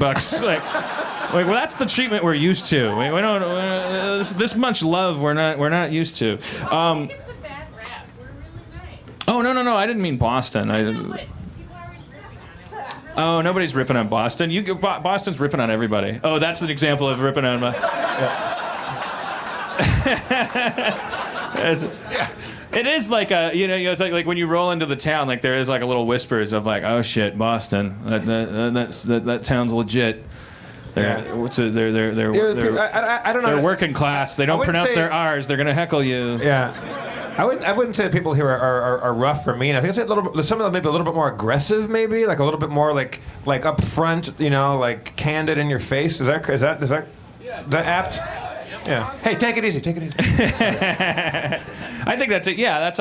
Well, that's the treatment we're used to. We don't this much love. We're not used to. Oh no! I didn't mean Boston. Oh, nobody's ripping on Boston. Boston's ripping on everybody. Oh, that's an example of ripping on. It is like it's like when you roll into the town, like there is like a little whispers of like, oh shit, Boston, that town's legit. They're I don't know. They're working class. They don't pronounce their R's. They're gonna heckle you. Yeah. I wouldn't say that people here are rough or mean. I think it's a little bit, some of them maybe a little bit more aggressive, maybe like a little bit more like up front, like candid in your face. Is that apt? Yeah. Hey, take it easy. I think that's it. Yeah, that's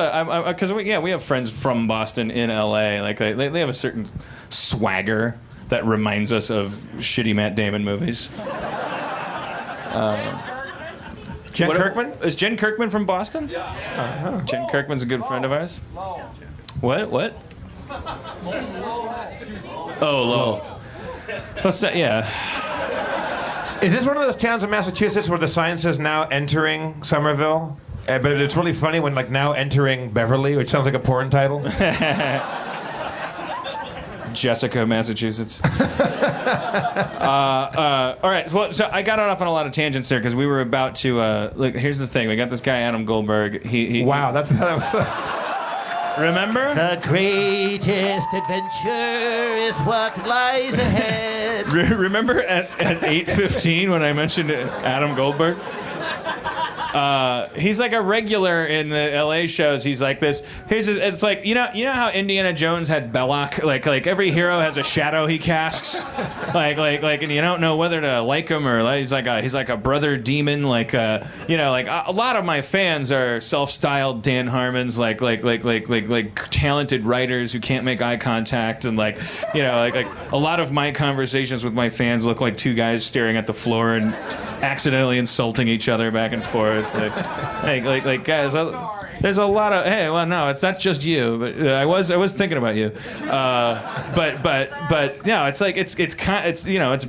because we have friends from Boston in LA. Like they have a certain swagger that reminds us of shitty Matt Damon movies. Jen Kirkman? Is Jen Kirkman from Boston? Yeah. Jen Kirkman's a good friend of ours. What? Oh, Lowell. Yeah. Is this one of those towns in Massachusetts where the sign says now entering Sommerville? But it's really funny when like now entering Beverly, which sounds like a porn title. Jessica, Massachusetts. All right, so I got off on a lot of tangents there because we were about to. Look, here's the thing: we got this guy Adam Goldberg. Wow, that was. Remember? The greatest adventure is what lies ahead. Remember at 8:15 when I mentioned Adam Goldberg? He's like a regular in the LA shows. He's like this. It's like you know how Indiana Jones had Belloc. Like every hero has a shadow he casts. And you don't know whether to like him or he's like a brother demon. Like a lot of my fans are self-styled Dan Harmons. Like talented writers who can't make eye contact and like a lot of my conversations with my fans look like two guys staring at the floor and accidentally insulting each other back and forth. Like guys, there's a lot of no, it's not just you, but I was thinking about you. But no, it's like it's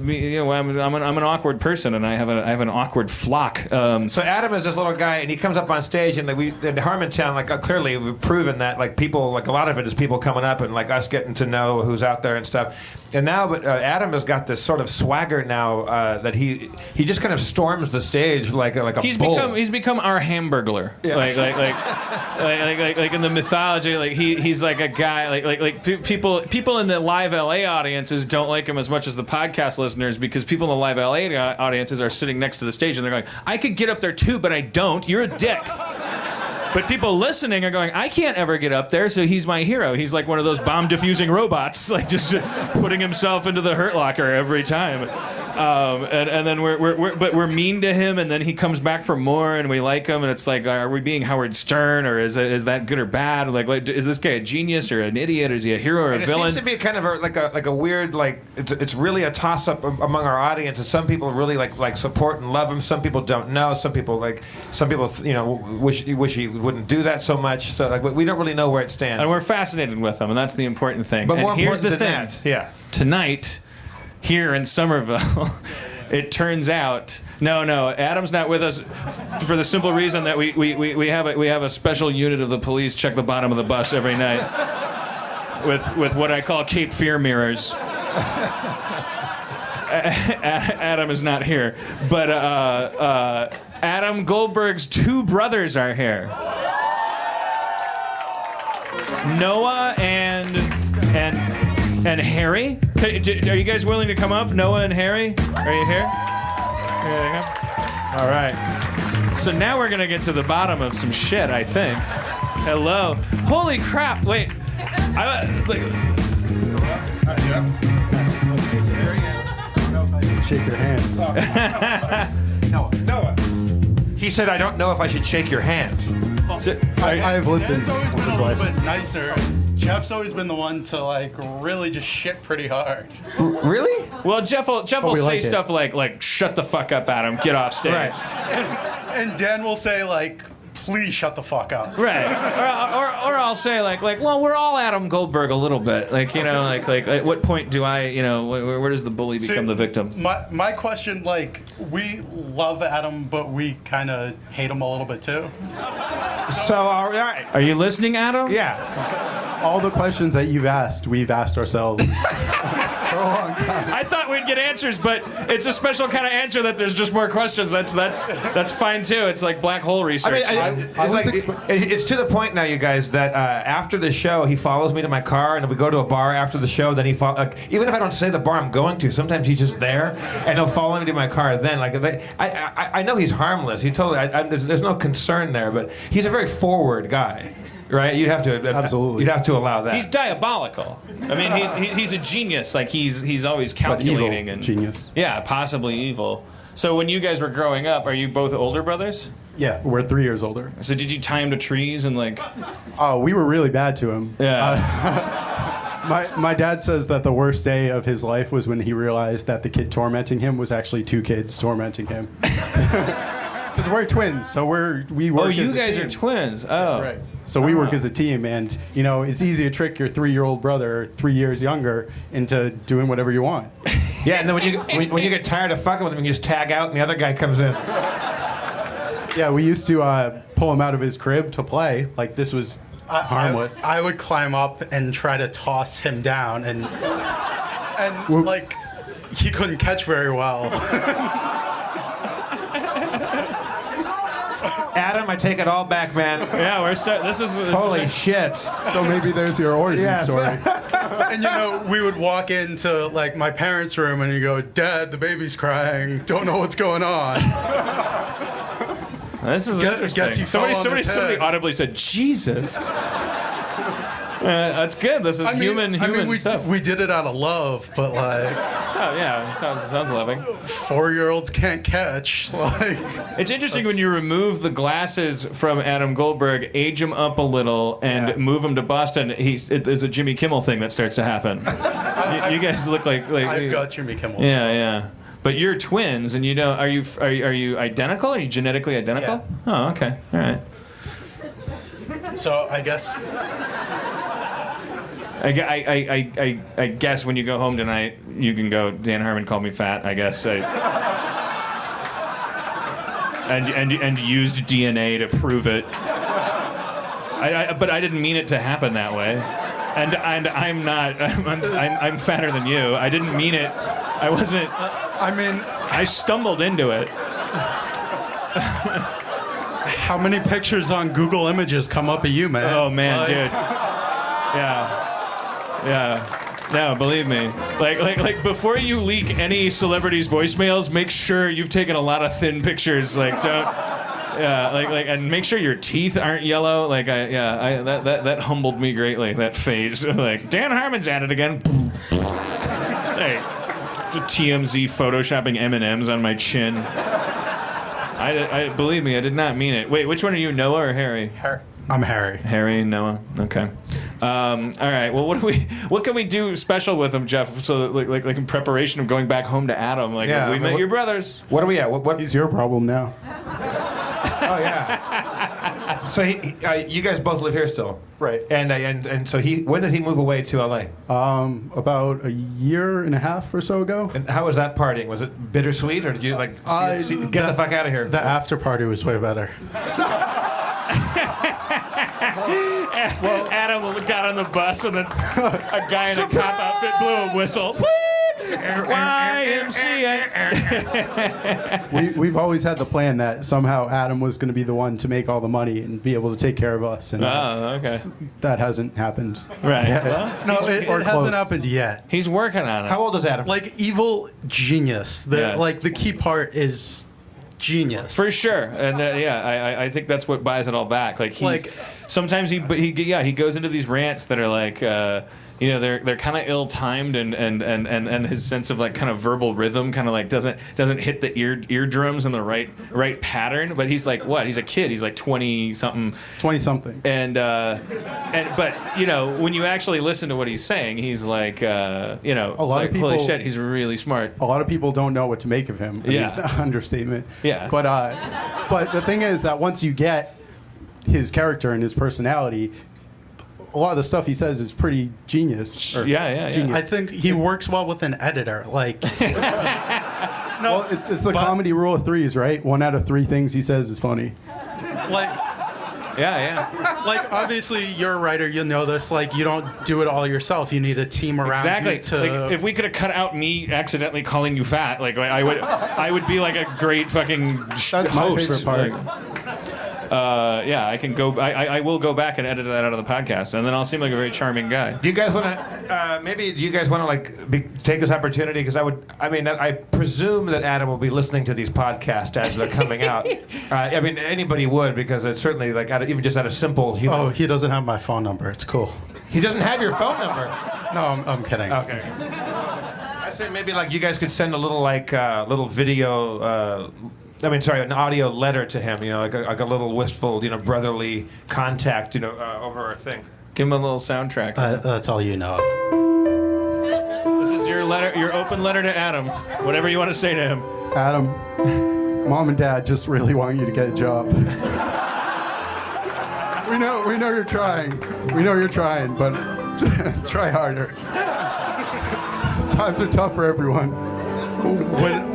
me. I'm an awkward person, and I have an awkward flock. So Adam is this little guy, and he comes up on stage, and in Harmontown, clearly we've proven that people, a lot of it is people coming up and us getting to know who's out there and stuff. And now, Adam has got this sort of swagger now that he just kind of storms the stage like a bull. He's become our Hamburglar. Yeah. Like in the mythology, he's like a guy people in the live LA audiences don't like him as much as the podcast listeners because people in the live LA audiences are sitting next to the stage and they're going, I could get up there too, but I don't. You're a dick. But people listening are going, I can't ever get up there, so he's my hero. He's like one of those bomb-diffusing robots, just putting himself into the Hurt Locker every time. And then we're mean to him, and then he comes back for more, and we like him, and it's like, are we being Howard Stern, or is that good or bad? Is this guy a genius or an idiot? Is he a hero or a villain? It seems to be kind of a weird, it's really a toss-up among our audience. And some people really like support and love him. Some people don't know. Some people wish he wouldn't do that so much. So we don't really know where it stands. And we're fascinated with him, and that's the important thing. But more here's important the than thing. that, yeah. Tonight, here in Sommerville, it turns out no, Adam's not with us for the simple reason that we have a special unit of the police check the bottom of the bus every night with what I call Cape Fear mirrors. Adam is not here, but Adam Goldberg's two brothers are here. Noah and And Harry? Are you guys willing to come up? Noah and Harry? Are you here? Here they go. All right. So now we're going to get to the bottom of some shit, I think. Hello. Holy crap. Wait. Shake your hand. Noah. He said, I don't know if I should shake your hand. I've listened Dan's always once been or a little twice. bit nicer. Jeff's always been the one to like really just shit pretty hard. Really? Well, Jeff will we say like it. stuff like, shut the fuck up, Adam. Get off stage. Right. And Dan will say like, please shut the fuck up. Right. Or I'll say like, well, we're all Adam Goldberg a little bit. Like, you know, like at what point do I, you know, where does the bully become the victim? My question, like, we love Adam, but we kind of hate him a little bit too. So, all right. Are you listening, Adam? Yeah. All the questions that you've asked, we've asked ourselves for a long time. I thought we'd get answers, but it's a special kind of answer that there's just more questions. That's fine too. It's like black hole research. I It's, was like, it's to the point now, you guys, that after the show, he follows me to my car, and if we go to a bar after the show, then even if I don't say the bar I'm going to, sometimes he's just there, and he'll follow me to my car. Then, I know he's harmless. He totally, there's no concern there, but he's a very forward guy. Right, you'd have to Absolutely. You'd have to allow that. He's diabolical. I mean, he's a genius. Like he's always But calculating evil and genius. Yeah, possibly evil. So when you guys were growing up, are you both older brothers? Yeah, we're 3 years older. So did you tie him to trees and like? Oh, we were really bad to him. Yeah. My dad says that the worst day of his life was when he realized that the kid tormenting him was actually 2 kids tormenting him. Because we're twins, so we work. Oh, as you a guys team. are twins. Oh. Right. So we work as a team, and you know it's easy to trick your 3-year-old brother, 3 years younger, into doing whatever you want. Yeah, and then when you get tired of fucking with him, you just tag out, and the other guy comes in. Yeah, we used to pull him out of his crib to play. Like this was harmless. I would climb up and try to toss him down, and Whoops. like he couldn't catch very well. Adam, I take it all back, man. Yeah, this is Holy shit. So maybe there's your origin Yes. story. And you know, we would walk into like my parents' room, and you go, "Dad, the baby's crying. Don't know what's going on." This is Guess interesting. you fell on Somebody his head. audibly said, "Jesus." That's good. This is human stuff. We did it out of love, but like So yeah, sounds loving. 4-year-olds can't catch. Like It's interesting when you remove the glasses from Adam Goldberg, age him up a little, and move him to Boston. There's a Jimmy Kimmel thing that starts to happen. You guys look like I've got Jimmy Kimmel. Yeah. But you're twins, and you don't. Are you identical? Are you genetically identical? Yeah. Oh, okay. All right. So I guess I guess when you go home tonight, you can go, Dan Harmon called me fat, I guess. And used DNA to prove it. But I didn't mean it to happen that way. And I'm not. I'm fatter than you. I didn't mean it. I wasn't. I mean, I stumbled into it. how many pictures on Google Images come up of you, man? Oh man, Like, dude. Yeah. No, believe me. Like before you leak any celebrities' voicemails, make sure you've taken a lot of thin pictures. Like don't. Yeah, and make sure your teeth aren't yellow. That humbled me greatly. That phase. Like Dan Harmon's at it again. Hey, the TMZ photoshopping M&Ms on my chin. I believe me, I did not mean it. Wait, which one are you, Noah or Harry? I'm Harry. Harry and Noah. Okay. All right. Well, what can we do special with them, Jeff? So like in preparation of going back home to Adam, we met your brothers. What are we at? What? He's your problem now. Oh yeah. So you guys both live here still, Right. And so when did he move away to LA? About a year and a half or so ago. And how was that partying? Was it bittersweet, or did you get the fuck out of here? The after party was way better. Adam got on the bus and then a guy in a cop outfit blew a whistle. YMCA. We've always had the plan that somehow Adam was going to be the one to make all the money and be able to take care of us. And that hasn't happened. Right. yet. Well, No, it close. hasn't happened yet. he's working on it. How old is Adam? Like evil genius. Yeah. Like the key part is genius. For sure, and I think that's what buys it all back. Like Like- sometimes he goes into these rants that are like they're kind of ill-timed and his sense of like kind of verbal rhythm kind of like doesn't hit the eardrums in the right pattern. But he's like what? He's a kid. He's like 20-something. 20-something. And but when you actually listen to what he's saying, he's like lot of like, people- holy shit, he's really smart. A lot of people don't know what to make of him. Understatement. Yeah. But the thing is that once you get his character and his personality, a lot of the stuff he says is pretty genius. Yeah. Genius. I think he works well with an editor. Like, Well, it's the comedy rule of threes, right? 1 out of 3 things he says is funny. like, like obviously you're a writer. You know this. Like, you don't do it all yourself. You need a team around Exactly. you to. Like, if we could have cut out me accidentally calling you fat, like I would be like a great fucking That's my host. favorite part. I can go. I will go back and edit that out of the podcast, and then I'll seem like a very charming guy. Do you guys want to? Maybe do you guys want to take this opportunity? Because I presume that Adam will be listening to these podcasts as they're coming out. Anybody would, because it's certainly like even just out of simple humor. Oh, he doesn't have my phone number. It's cool. He doesn't have your phone number. No, I'm kidding. Okay. I say maybe like you guys could send a little little video. An audio letter to him. Like a little wistful, brotherly contact. Over our thing. Give him a little soundtrack. That's all you know. This is your letter, your open letter to Adam. Whatever you want to say to him. Adam, Mom and Dad just really want you to get a job. We know you're trying. We know you're trying, but try harder. Times are tough for everyone.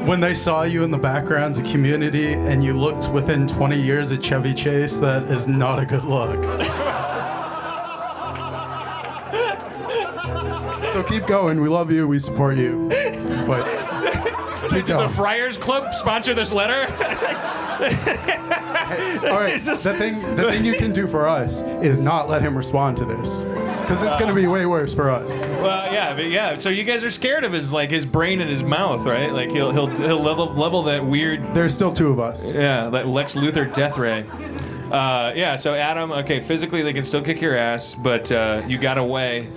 When they saw you in the backgrounds of Community and you looked within 20 years at Chevy Chase, that is not a good look. So keep going. We love you. We support you. But keep Did the going. Friars Club sponsor this letter? All right. The thing you can do for us is not let him respond to this, because it's going to be way worse for us. Well, yeah. So you guys are scared of his brain and his mouth, right? Like he'll level that weird. There's still 2 of us. Yeah, that Lex Luthor death ray. So Adam, okay, physically they can still kick your ass, but you got away.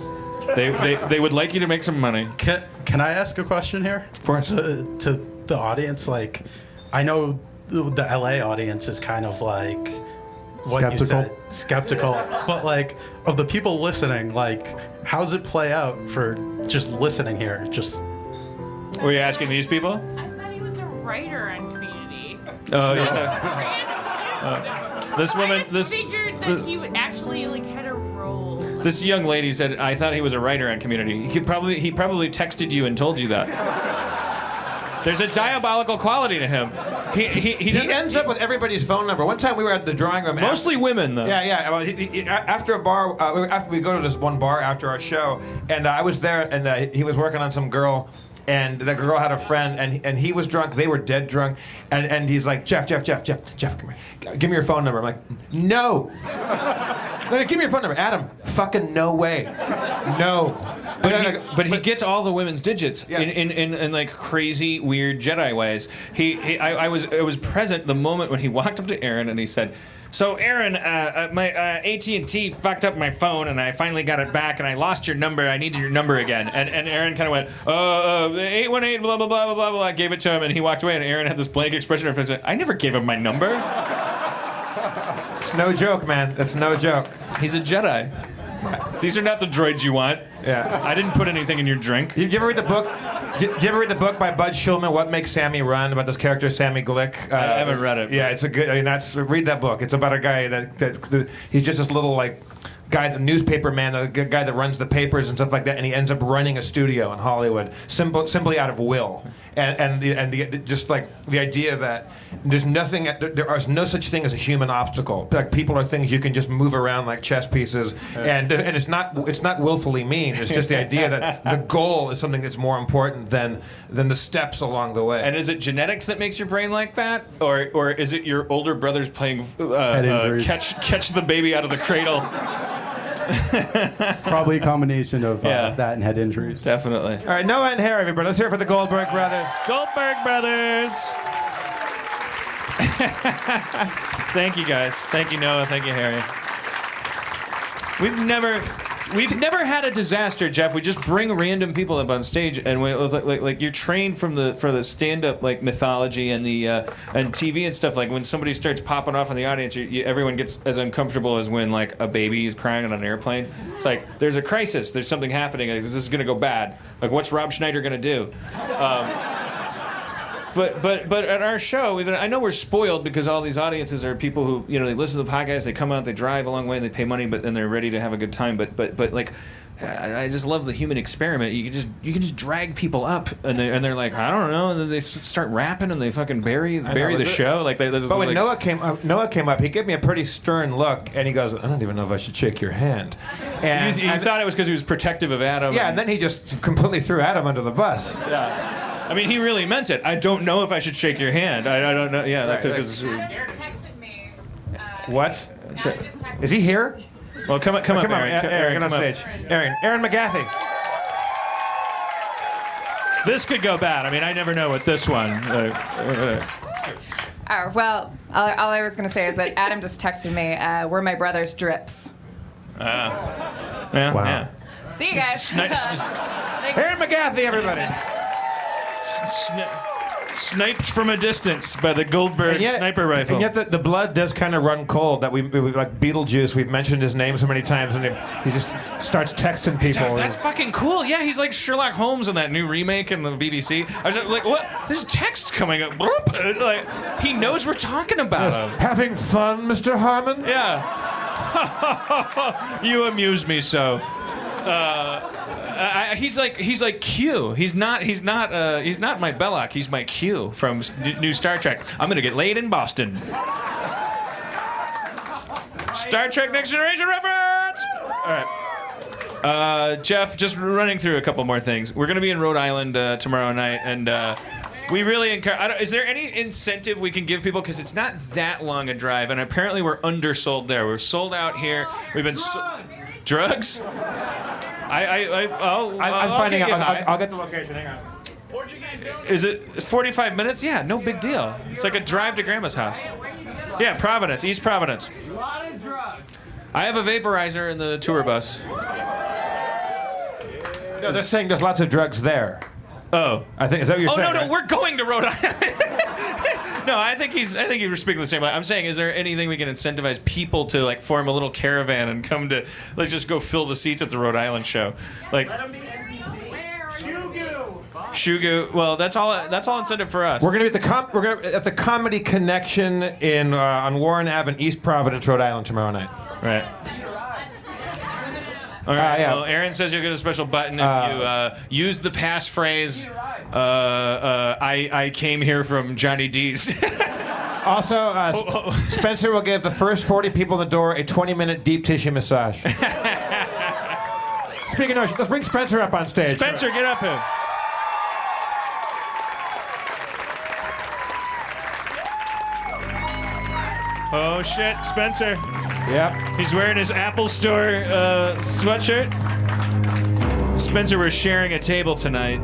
They would like you to make some money. Can I ask a question here? Of course. To the audience, like, I know the LA audience is kind of like what Skeptical. you said, skeptical. But like, of the people listening, like, how's it play out for just listening here? Just. Were you asking these people? I thought he was a writer on Community. Oh, this woman, I just figured that he would actually had a role. This young lady said, "I thought he was a writer on Community." He probably texted you and told you that. There's a diabolical quality to him. He ends up with everybody's phone number. One time we were at the drawing room. Mostly women, though. Yeah. Well, after a bar, after we go to this one bar after our show, and I was there, and he was working on some girl. And the girl had a friend, and he was drunk. They were dead drunk. And he's like, Jeff, come here. Give me your phone number. I'm like, no. Give me your phone number. Adam, fucking no way. No. But he gets all the women's digits in like crazy, weird Jedi ways. I was present the moment when he walked up to Aaron and he said, "So Aaron, my AT&T fucked up my phone and I finally got it back and I lost your number. I needed your number again." And Aaron kind of went, 818 blah blah blah blah blah blah. I gave it to him and he walked away and Aaron had this blank expression on his face. I never gave him my number. It's no joke, man. That's no joke. He's a Jedi. These are not the droids you want. Yeah. I didn't put anything in your drink. Did you ever read the book? Did you ever read the book by Bud Schulman, What Makes Sammy Run, about this character Sammy Glick? I haven't read it. Yeah, it's a good. Read that book. It's about a guy that he's just this little like guy, the newspaper man, the guy that runs the papers and stuff like that, and he ends up running a studio in Hollywood simply out of will, and just like the idea that there is no such thing as a human obstacle. Like people are things you can just move around like chess pieces, and it's not willfully mean. It's just the idea that the goal is something that's more important than the steps along the way. And is it genetics that makes your brain like that, or is it your older brothers playing catch the baby out of the cradle? Probably a combination of that and head injuries. Definitely. All right, Noah and Harry, everybody. Let's hear it for the Goldberg brothers. Goldberg brothers. Thank you, guys. Thank you, Noah. Thank you, Harry. We've never had a disaster, Jeff. We just bring random people up on stage, and it was like you're trained for the stand-up like mythology and the and TV and stuff. Like when somebody starts popping off in the audience, everyone gets as uncomfortable as when like a baby is crying on an airplane. It's like there's a crisis. There's something happening. Like, this is gonna go bad. Like what's Rob Schneider gonna do? But at our show, I know we're spoiled because all these audiences are people who, they listen to the podcast, they come out, they drive a long way, they pay money, and they're ready to have a good time. But like, I just love the human experiment. You can just drag people up, and they're like, I don't know, and then they start rapping and they fucking bury the show. Like, but when Noah came up, he gave me a pretty stern look, and he goes, I don't even know if I should shake your hand. And you thought it was because he was protective of Adam. Yeah, and then he just completely threw Adam under the bus. Yeah. I mean, he really meant it. I don't know if I should shake your hand. I don't know. Yeah, Aaron texted me. What? Is he here? Well, come up, Aaron. Aaron, get on stage. Aaron McGathy. This could go bad. I mean, I never know with this one. Oh, well, all I was going to say is that Adam just texted me, we're my brother's drips. Wow. Yeah. See you guys. Aaron McGathy, everybody. Sniped from a distance by the Goldberg sniper rifle. And yet the blood does kind of run cold. That we like Beetlejuice. We've mentioned his name so many times, and he just starts texting people. That's fucking cool. Yeah, he's like Sherlock Holmes in that new remake in the BBC. I was just like, what? There's text coming up. Like he knows we're talking about him. Having fun, Mr. Harmon? Yeah. You amuse me so. He's like Q. He's not my Belloc. He's my Q from new Star Trek. I'm gonna get laid in Boston. Star Trek Next Generation reference. All right, Jeff. Just running through a couple more things. We're gonna be in Rhode Island tomorrow night, and we really encourage. Is there any incentive we can give people because it's not that long a drive, and apparently we're undersold there. We're sold out here. We've been drugs. I'm finding out. I'll get the location. Hang on. Is it 45 minutes? Yeah, no big deal. It's like a drive to Grandma's house. Yeah, Providence, East Providence. A lot of drugs. I have a vaporizer in the tour bus. No, they're saying there's lots of drugs there. Oh, I think is that what you're saying? No, right? we're going to Rhode Island. No, I think you were speaking the same way. I'm saying, is there anything we can incentivize people to like form a little caravan and come to, like, just go fill the seats at the Rhode Island show, like. Let them be NBC. Shugu. Well, that's all incentive for us. We're gonna be at the Comedy Connection in on Warren Ave in East Providence, Rhode Island tomorrow night. Right. All right. Yeah. Well, Aaron says you'll get a special button if you use the passphrase. I came here from Johnny D's. Also, Spencer will give the first 40 people in the door a 20-minute deep tissue massage. Speaking of, let's bring Spencer up on stage. Spencer, get up here. Oh shit, Spencer. Yep. He's wearing his Apple Store sweatshirt. Spencer, we're sharing a table tonight,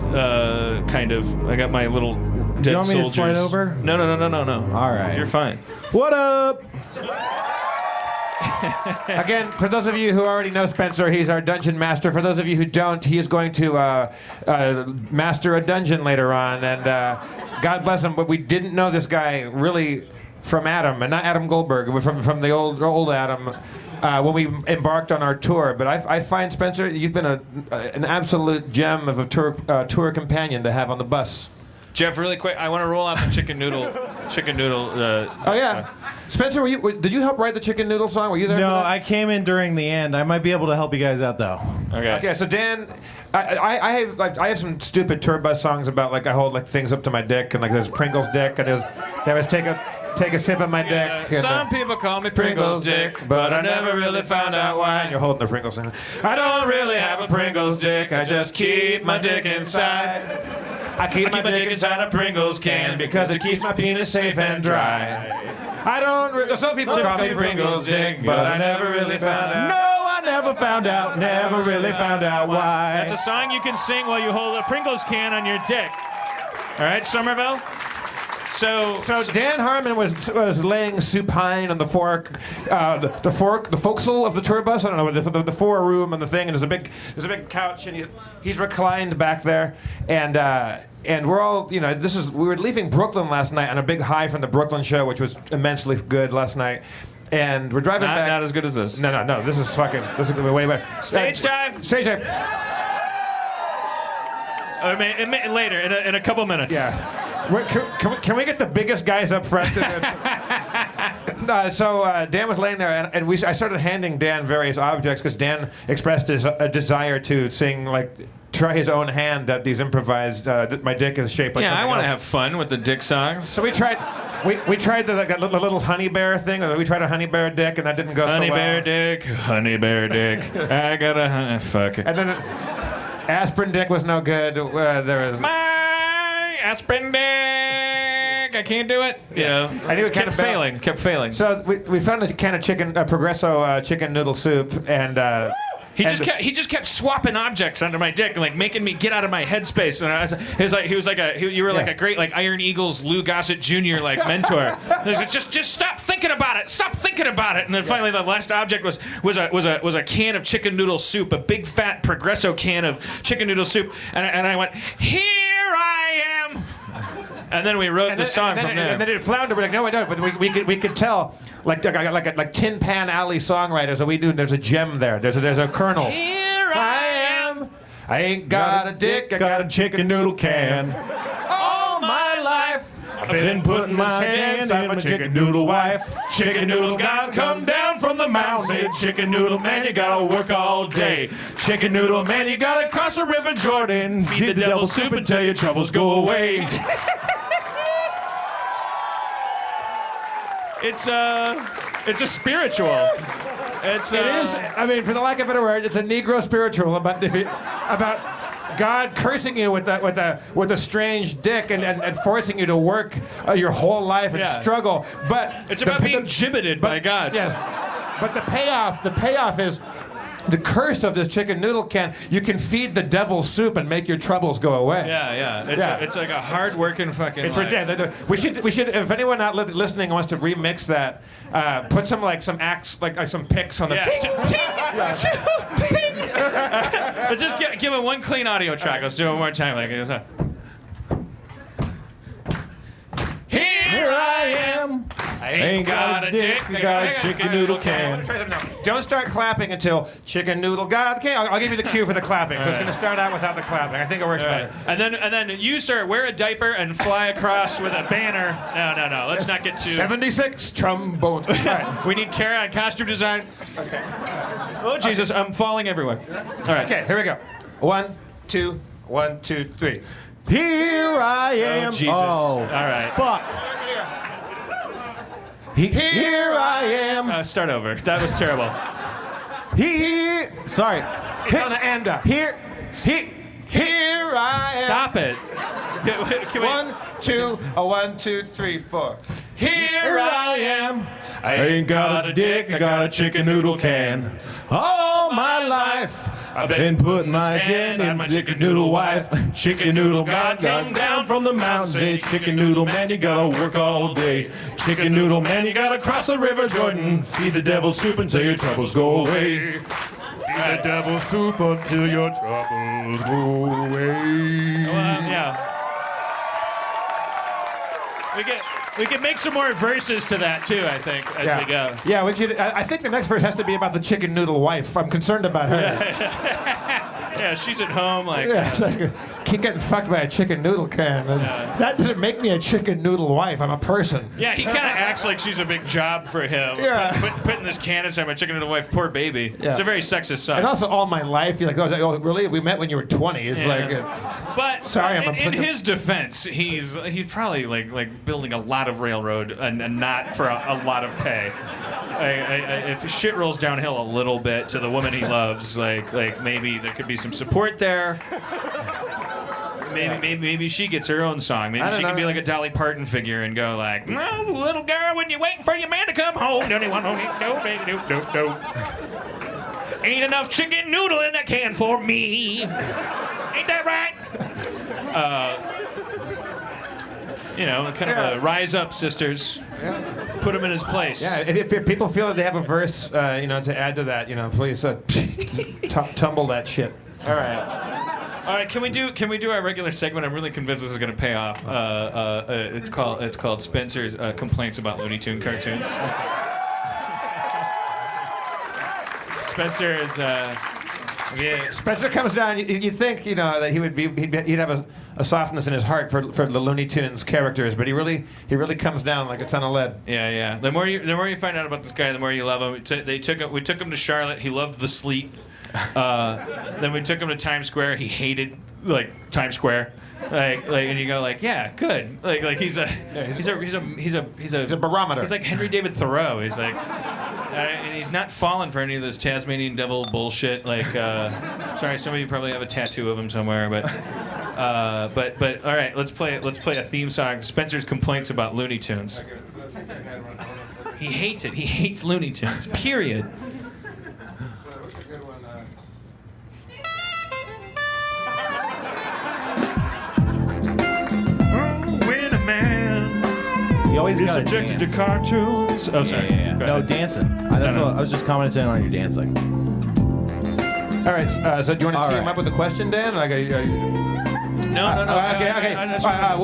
kind of. I got my little dead soldiers. Do you want me to slide over? No. All right. You're fine. What up? Again, for those of you who already know Spencer, he's our dungeon master. For those of you who don't, he is going to master a dungeon later on. And God bless him, but we didn't know this guy really from Adam, and not Adam Goldberg, but from the old Adam. When we embarked on our tour. But I find, Spencer, you've been an absolute gem of a tour companion to have on the bus. Jeff, really quick, I want to roll out the chicken noodle. Oh yeah, Spencer, did you help write the chicken noodle song? Were you there? No, for that? I came in during the end. I might be able to help you guys out though. Okay. So Dan, I have some stupid tour bus songs about like I hold like things up to my dick and like there's Pringles dick and there was take a sip of my dick. And, some people call me Pringles dick, but I never really found out why. And you're holding the Pringles thing. I don't really have a Pringles dick. I just keep my dick inside. I keep my dick inside a Pringles can because it keeps my penis safe and dry. Some people call me Pringles dick, but I never really found out. No, I never found out. Never really found out why. That's a song you can sing while you hold a Pringles can on your dick. All right, Sommerville? So Dan Harmon was laying supine on the the forecastle of the tour bus. I don't know the four-room and the thing, and there's a big couch, and he's reclined back there, and we're all we were leaving Brooklyn last night on a big high from the Brooklyn show, which was immensely good last night. And we're driving back. Not as good as this. No. This is way better. Stage dive. Stage dive. Later, in a couple minutes. Yeah. Can we get the biggest guys up front? So Dan was laying there, and I started handing Dan various objects because Dan expressed a desire to sing, try his own hand at these improvised. My dick is shaped like something I want to else. have fun with the dick songs. So we tried. We tried the little honey bear thing. We tried a honey bear dick, and that didn't go so well. Honey bear dick. I got a fuck it. And then aspirin dick was no good. There was. Aspirin dick. I can't do it. And he was kept failing. So we found a can of Progresso chicken noodle soup, and he just kept swapping objects under my dick and making me get out of my headspace. And you were like a great Iron Eagles Lou Gossett Jr. mentor. just stop thinking about it. Stop thinking about it. And then finally the last object was a can of chicken noodle soup, a big fat Progresso can of chicken noodle soup. And I went, here I am. And then we wrote the song from there. And then it floundered. We're like, no, I don't. But we could tell, like Tin Pan Alley songwriters that we do. There's a gem there. There's a kernel. Here I am. I ain't got a dick. I got a chicken noodle can. All my life I've been putting my hands on my chicken noodle wife. Chicken noodle God come down from the mountain. Chicken noodle man, you gotta work all day. Chicken noodle man, you gotta cross the River Jordan. Feed the devil soup until your troubles go away. It's a spiritual. It is. I mean, for the lack of a better word, it's a Negro spiritual about God cursing you with a strange dick and forcing you to work your whole life and struggle. But it's about being gibbeted by God. Yes. But the payoff is the curse of this chicken noodle can. You can feed the devil soup and make your troubles go away. Yeah. It's like a hard-working fucking. It's ridiculous. We should. If anyone not listening wants to remix that, put some acts like some picks on the. Let's just give it one clean audio track. Let's do it one more time. Here I am. I ain't got a dick. I got a chicken noodle can. Try something now. Don't start clapping until chicken noodle God can. I'll give you the cue for the clapping. So it's going to start out without the clapping. I think it works better. And then you, sir, wear a diaper and fly across with a banner. No. Let's not get too. 76 trombones. All right. We need Kara on costume design. Okay. Oh Jesus, I'm falling everywhere. All right. Okay, here we go. 1, 2, 1, 2, 3. Here I am. Oh Jesus. Oh. All right. Fuck. Here I am. Start over. That was terrible. Sorry. It's on the end up. Here I am. Stop it. Can we... 1, 2, 1, 2, 3, 4. Here I am. I ain't got a dick. I got a chicken noodle can. All my life I've been putting my hands on my chicken noodle wife. Chicken noodle God come down from the mountains. Hey, chicken noodle man, you gotta work all day. Chicken noodle man, you gotta cross the River Jordan. Feed the devil soup until your troubles go away. Feed the devil soup until your troubles go away. Yeah. We can make some more verses to that too. I think as we go. Yeah, I think the next verse has to be about the chicken noodle wife. I'm concerned about her. Yeah, she's at home like. Yeah, it's like keep getting fucked by a chicken noodle can. That doesn't make me a chicken noodle wife. I'm a person. Yeah, he kind of acts like she's a big job for him. Yeah. Putting this can inside my chicken noodle wife, poor baby. Yeah. It's a very sexist song. And also, all my life, you're like, oh, really? We met when you were 20. It's Yeah. like, but sorry, in his defense, he's probably like building a lot of railroad and not for a lot of pay. If shit rolls downhill a little bit to the woman he loves, like maybe there could be some support there. Maybe she gets her own song. Maybe she can be like a Dolly Parton figure and go like, "No, little girl, when you're waiting for your man to come home, don't you want no, baby, no. Ain't enough chicken noodle in that can for me. Ain't that right?" Kind of a rise up, sisters. Put him in his place. Yeah, if people feel that they have a verse, to add to that, please tumble that shit. All right. Can we do our regular segment? I'm really convinced this is going to pay off. It's called Spencer's Complaints About Looney Tune Cartoons. Spencer is. Spencer comes down. You think that he'd have a softness in his heart for the Looney Tunes characters, but he really comes down like a ton of lead. Yeah. The more you find out about this guy, the more you love him. We took him to Charlotte. He loved the sleet. Then we took him to Times Square. He hated Times Square. And you go yeah, good. He's a barometer. He's like Henry David Thoreau. He's like, and he's not fallen for any of this Tasmanian devil bullshit. Sorry, some of you probably have a tattoo of him somewhere, but all right, let's play a theme song. Spencer's Complaints About Looney Tunes. He hates it. He hates Looney Tunes. Period. You always You're gotta subjected dance. to cartoons. Oh, sorry. Yeah. No, dancing. I was just commenting on your dancing. All right. So do you want to team up with a question, Dan? No. Okay.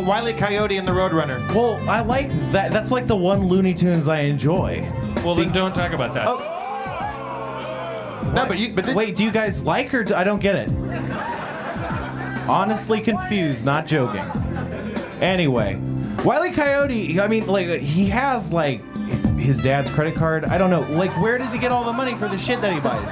Wile E. Coyote and the Roadrunner. Well, I like that. That's like the one Looney Tunes I enjoy. Well, then don't talk about that. Oh. No, wait. Do you guys like or I don't get it? Honestly confused, not joking. Anyway, Wile E. Coyote. I mean, he has his dad's credit card. I don't know. Where does he get all the money for the shit that he buys?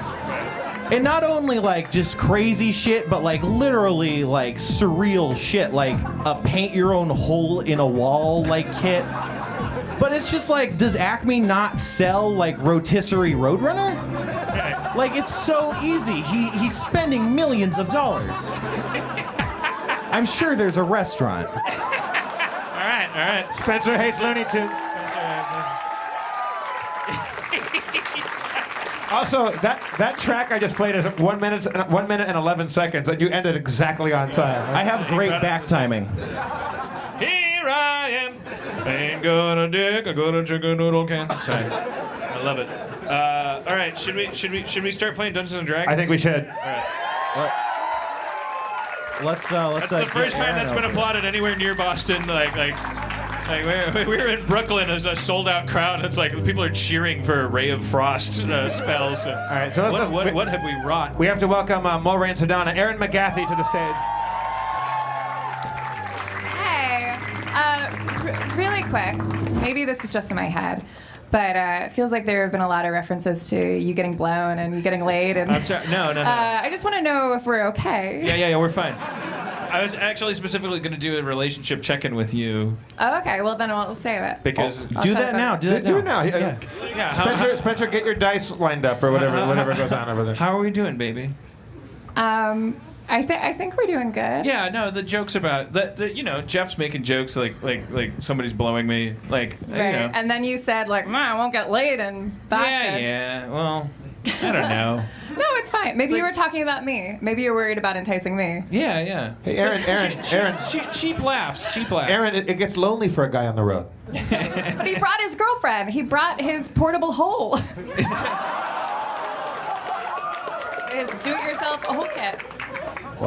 And not only just crazy shit, but literally surreal shit, like a paint your own hole in a wall kit. But it's just does Acme not sell rotisserie Roadrunner? It's so easy. He's spending millions of dollars. I'm sure there's a restaurant. All right. Spencer hates Looney Tunes. Also, that track I just played is 1 minute and 11 seconds, and you ended exactly on time. I have great back timing. Here I am. Ain't gonna dig. I got a chicken noodle can. Sorry. I love it. All right. Should we start playing Dungeons and Dragons? I think we should. All right. Let's That's the first time that's been applauded anywhere near Boston. We were in Brooklyn as a sold-out crowd. It's people are cheering for Ray of Frost spells. All right, so what have we wrought? We have to welcome Mulray and Sedona, Aaron McGathy to the stage. Hey, really quick. Maybe this is just in my head, but it feels like there have been a lot of references to you getting blown and you getting laid. And I'm sorry. No. I just want to know if we're okay. Yeah, we're fine. I was actually specifically going to do a relationship check-in with you. Oh, okay. Well, then we'll save it. Because do that now. Do it now. Yeah. Spencer, get your dice lined up or whatever goes on over there. How are we doing, baby? I think we're doing good. Yeah, no, the jokes about that. Jeff's making jokes like somebody's blowing me, Right. And then you said I won't get laid and Yeah. Well, I don't know. No, it's fine. Maybe you were talking about me. Maybe you're worried about enticing me. Yeah. Hey, Aaron. Cheap laughs. Aaron, it gets lonely for a guy on the road. But he brought his girlfriend. He brought his portable hole. His do-it-yourself hole kit.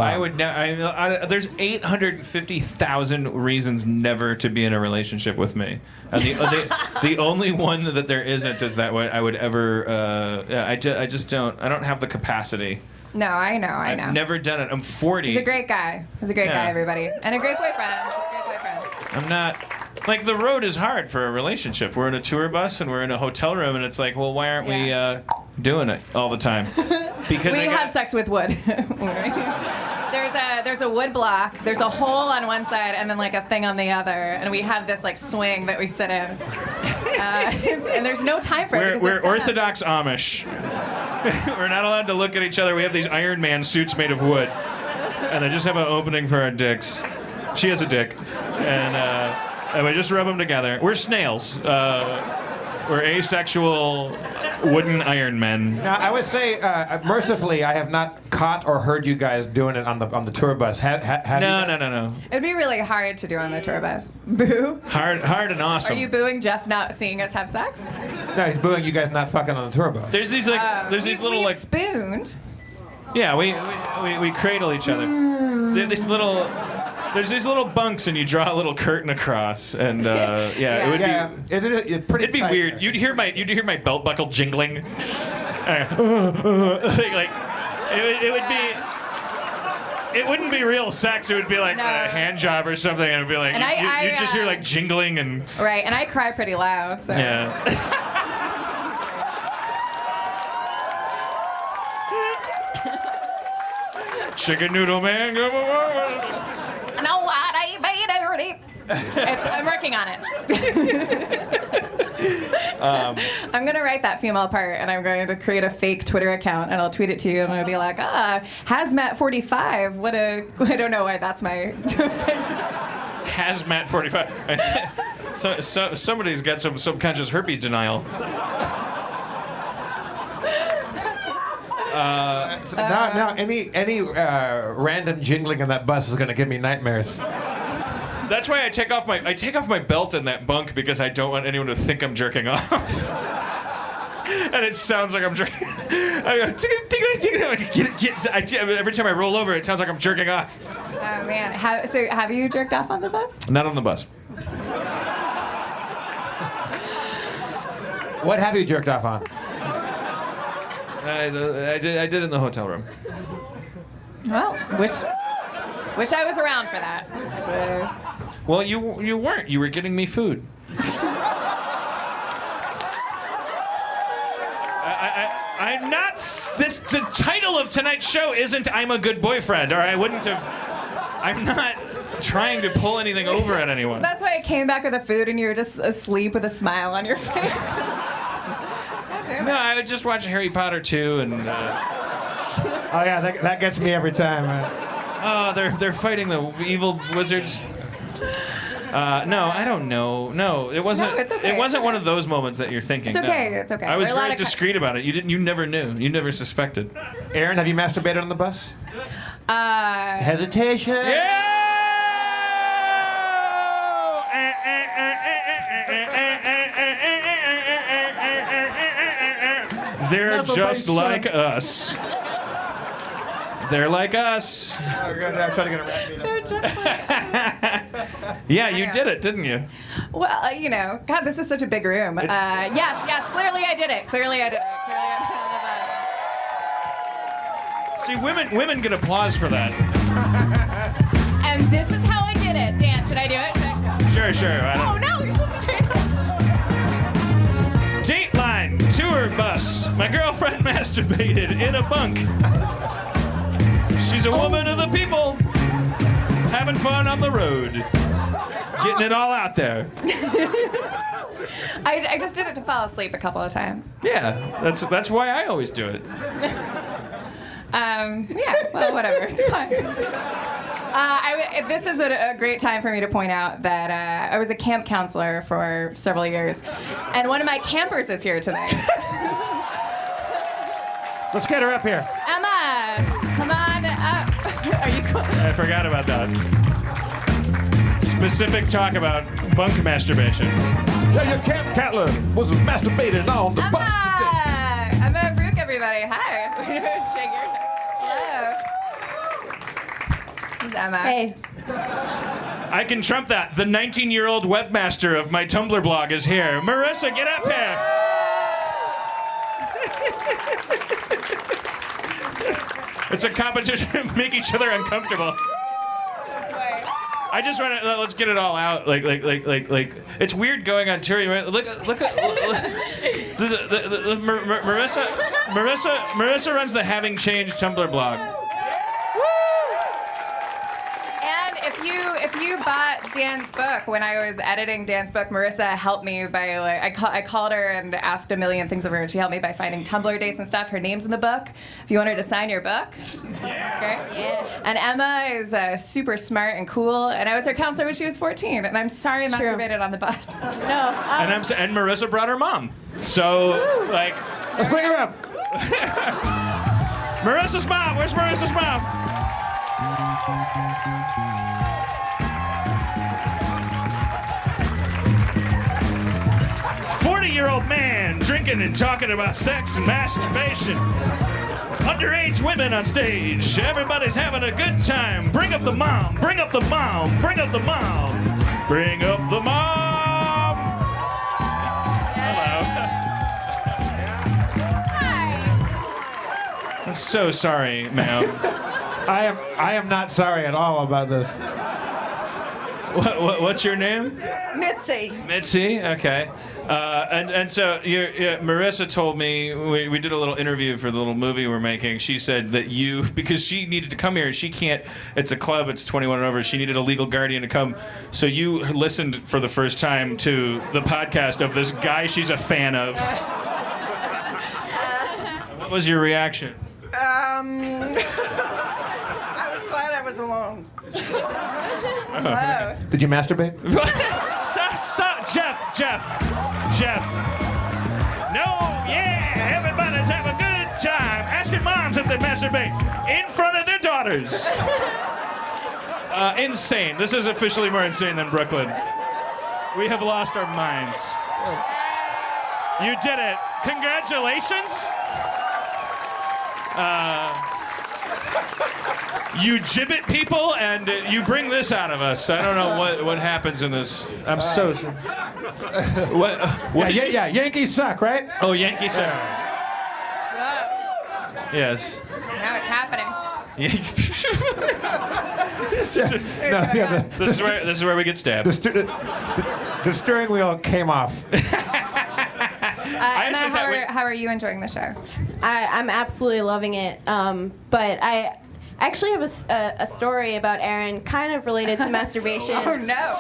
I would never. There's 850,000 reasons never to be in a relationship with me, and the only one that there isn't is that I would ever. I just don't. I don't have the capacity. No, I know. I've never done it. I'm 40. He's a great guy. He's a great guy, everybody, and a great boyfriend. I'm not. Like, the road is hard for a relationship. We're in a tour bus and we're in a hotel room, and it's like, well, why aren't we doing it all the time? Because we have sex with wood. There's a wood block. There's a hole on one side and then like a thing on the other, and we have this like swing that we sit in. And there's no time for it. We're Orthodox Amish. We're not allowed to look at each other. We have these Iron Man suits made of wood, and they just have an opening for our dicks. She has a dick, and we just rub them together. We're snails. We're asexual wooden Iron Men. Now, I would say, mercifully, I have not caught or heard you guys doing it on the tour bus. No. It'd be really hard to do on the tour bus. Boo. Hard and awesome. Are you booing Jeff not seeing us have sex? No, he's booing you guys not fucking on the tour bus. There's these little spooned. Yeah, we cradle each other. There's these little bunks, and you draw a little curtain across, and it'd be weird. You'd hear my belt buckle jingling. It would be. It wouldn't be real sex. It would be like a hand job or something, and it'd be like you just hear like jingling and. Right, and I cry pretty loud. So. Yeah. Chicken noodle man. No, what I made already. I'm working on it. I'm gonna write that female part, and I'm going to create a fake Twitter account, and I'll tweet it to you, and I'll be like, Hazmat 45. I don't know why that's my. Hazmat 45. So somebody's got some subconscious herpes denial. Now any random jingling in that bus is going to give me nightmares. That's why I take off my belt in that bunk, because I don't want anyone to think I'm jerking off. And it sounds like I'm jerking. I go, every time I roll over, it sounds like I'm jerking off. Oh man! Have you jerked off on the bus? Not on the bus. What have you jerked off on? I did in the hotel room. Well, wish I was around for that. Well, you weren't. You were getting me food. I'm not. The title of tonight's show isn't "I'm a Good Boyfriend," or I wouldn't have. I'm not trying to pull anything over at anyone. That's why I came back with the food, and you were just asleep with a smile on your face. No, I would just watch Harry Potter 2 and. Oh yeah, that gets me every time. Oh, they're fighting the evil wizards. No, I don't know. No, it wasn't. No, it's okay. It wasn't one of those moments that you're thinking. It's okay. No. It's okay. I was very discreet about it. You never knew. You never suspected. Aaron, have you masturbated on the bus? Hesitation. Yeah. They're just like us. They're like us. Oh, God, I'm trying to get a rap. They're just like Yeah, you did it, didn't you? Well, God, this is such a big room. Yes, clearly I did it. See, women get applause for that. And this is how I did it. Dan, should I do it? Sure. Oh, no, you're supposed to say it. Dateline, tour bus. My girlfriend masturbated in a bunk. She's a woman of the people, having fun on the road, getting it all out there. I just did it to fall asleep a couple of times. Yeah, that's why I always do it. Yeah, well, whatever. It's fine. This is a great time for me to point out that I was a camp counselor for several years, and one of my campers is here tonight. Let's get her up here. Emma, come on up. Are you cool? I forgot about that. Specific talk about bunk masturbation. Yeah, your camp counselor was masturbating on the bus today. Emma Brooke, everybody. Hi. Shake your head. Hello. is Emma. Hey. I can trump that. The 19-year-old webmaster of my Tumblr blog is here. Marissa, get up here. It's a competition to make each other uncomfortable. I just want to let's get it all out. Like, it's weird going on tour. Look at Marissa runs the Having Changed Tumblr blog. And if you bought Dan's book, when I was editing Dan's book, Marissa helped me by I called her and asked a million things of her, and she helped me by finding Tumblr dates and stuff. Her name's in the book. If you want her to sign your book, that's great. Yeah. And Emma is super smart and cool, and I was her counselor when she was 14. And I'm sorry I masturbated on the bus. No. And Marissa brought her mom. So like, let's bring her up. Marissa's mom. Where's Marissa's mom? 40-year-old man drinking and talking about sex and masturbation. Underage women on stage. Everybody's having a good time. Bring up the mom. Bring up the mom. Bring up the mom. Bring up the mom. Hello. Hi. I'm so sorry, ma'am. I am not sorry at all about this. What's your name? Mitzi. Mitzi, okay. And so Marissa told me, we did a little interview for the little movie we're making. She said that because she needed to come here, she can't, it's a club, it's 21 and over, she needed a legal guardian to come. So you listened for the first time to the podcast of this guy she's a fan of. What was your reaction? I was glad I was alone. Whoa. Did you masturbate? Stop, Jeff. No, yeah, everybody's having a good time. Asking moms if they masturbate in front of their daughters. Insane. This is officially more insane than Brooklyn. We have lost our minds. You did it. Congratulations. You gibbet people, and you bring this out of us. I don't know what happens in this. I'm so. What? Yeah. Yankees suck, right? Oh, Yankees suck. Yes. Now it's happening. This is where we get stabbed. The steering wheel came off. Emma, how are you enjoying the show? I'm absolutely loving it. But I actually have a story about Aaron, kind of related to masturbation. Oh no!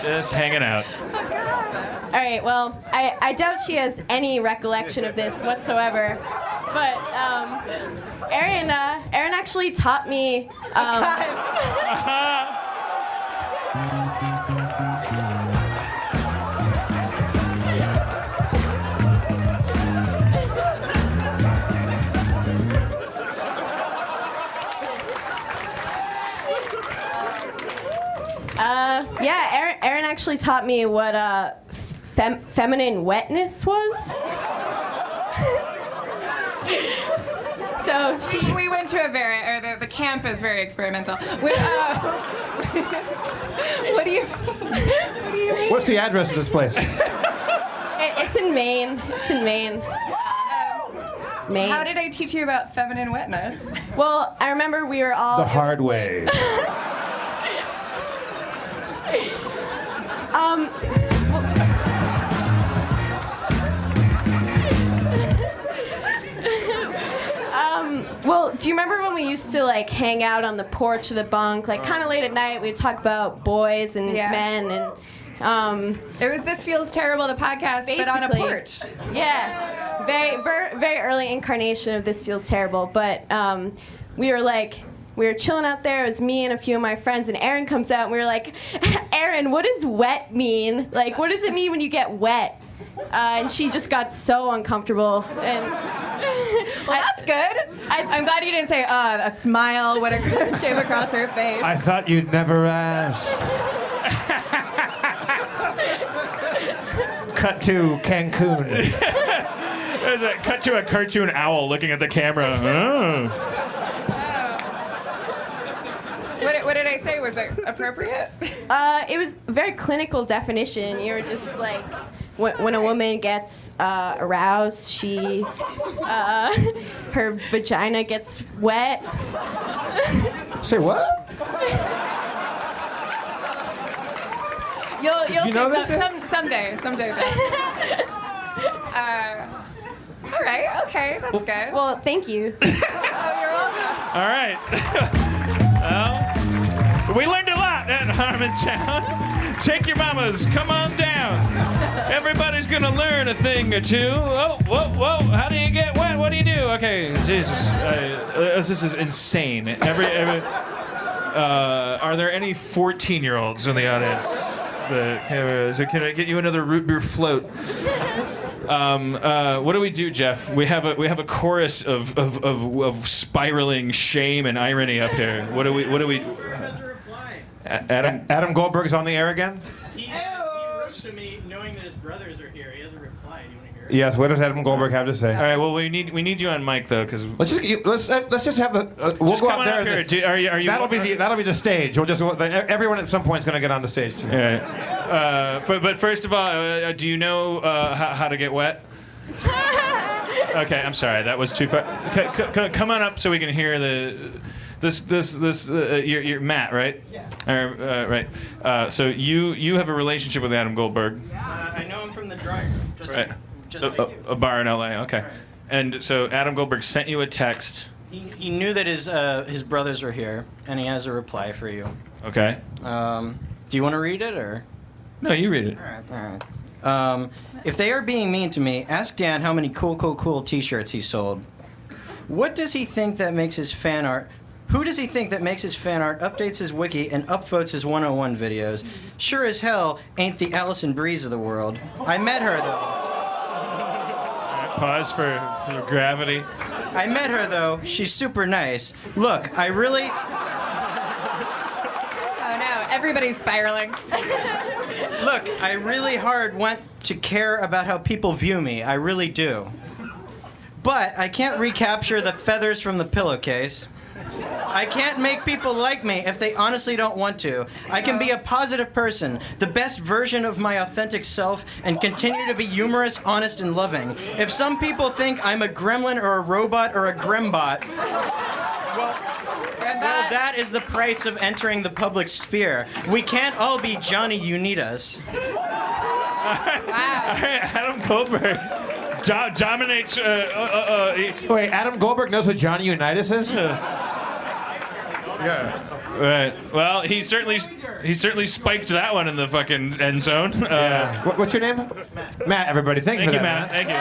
Just hanging out. All right. Well, I doubt she has any recollection of this whatsoever. But Aaron actually taught me. Aaron actually taught me what feminine wetness was. So we went to the camp is very experimental. What do you mean? What's the address of this place? It's in Maine. Maine. How did I teach you about feminine wetness? Well, I remember we were all the hard way. Well, do you remember when we used to like hang out on the porch of the bunk, like kind of late at night? We'd talk about boys and men, and it was This Feels Terrible, the podcast, but on a porch. Yeah, very early incarnation of This Feels Terrible. But we were chilling out there. It was me and a few of my friends, and Aaron comes out, and we were like, Aaron, what does wet mean? Like, what does it mean when you get wet? And she just got so uncomfortable. And well, that's good. I'm glad you didn't say a smile when it came across her face. I thought you'd never ask. Cut to Cancun. There's a cut to a cartoon owl looking at the camera. Oh. What did I say? Was it appropriate? It was a very clinical definition. You were just like, when a woman gets aroused, her vagina gets wet. Say what? You'll you know see this someday. All right. Okay. That's good. Well, thank you. Oh, you're welcome. All right. Well, we learned a lot at Harmontown. Take your mamas. Come on down. Everybody's going to learn a thing or two. Oh, whoa. How do you get wet? What do you do? Okay, Jesus. This is insane. Are there any 14-year-olds in the audience? Can I get you another root beer float? What do we do, Jeff? We have a chorus of spiraling shame and irony up here. What do we? Adam Goldberg's on the air again? He wrote to me knowing that his brothers are here. He hasn't replied. Do you want to hear it? Yes. What does Adam Goldberg have to say? All right. Well, we need you on mic though, because let's just have the. We'll just go come out there. On up here. Are you? That'll be the stage. We'll just everyone at some point is going to get on the stage too. All right. But first of all, do you know how to get wet? Okay, I'm sorry. That was too far. Come on up so we can hear you're Matt, right? Yeah. Right. So you have a relationship with Adam Goldberg. I know him from the dryer. Just like you. A bar in LA. Okay. Right. And so Adam Goldberg sent you a text. He knew that his brothers were here, and he has a reply for you. Okay. Do you want to read it, or? No, you read it. All right. If they are being mean to me, ask Dan how many cool T-shirts he sold. What does he think that makes his fan art? Who does he think that makes his fan art, updates his wiki, and upvotes his 101 videos? Sure as hell ain't the Allison Breeze of the world. I met her, though. Pause for gravity. I met her, though. She's super nice. Look, I really... Oh, no. Everybody's spiraling. Look, I really hard want to care about how people view me. I really do. But I can't recapture the feathers from the pillowcase. I can't make people like me if they honestly don't want to. I can be a positive person, the best version of my authentic self, and continue to be humorous, honest, and loving. If some people think I'm a gremlin or a robot or a grimbot, well, that is the price of entering the public sphere. We can't all be Johnny Unitas. Wow. Adam Goldberg dominates. Wait, Adam Goldberg knows what Johnny Unitas is? Yeah. Right. Well, he certainly spiked that one in the fucking end zone. Yeah. What's your name? Matt. Everybody, thank you for that, Matt. Thank you.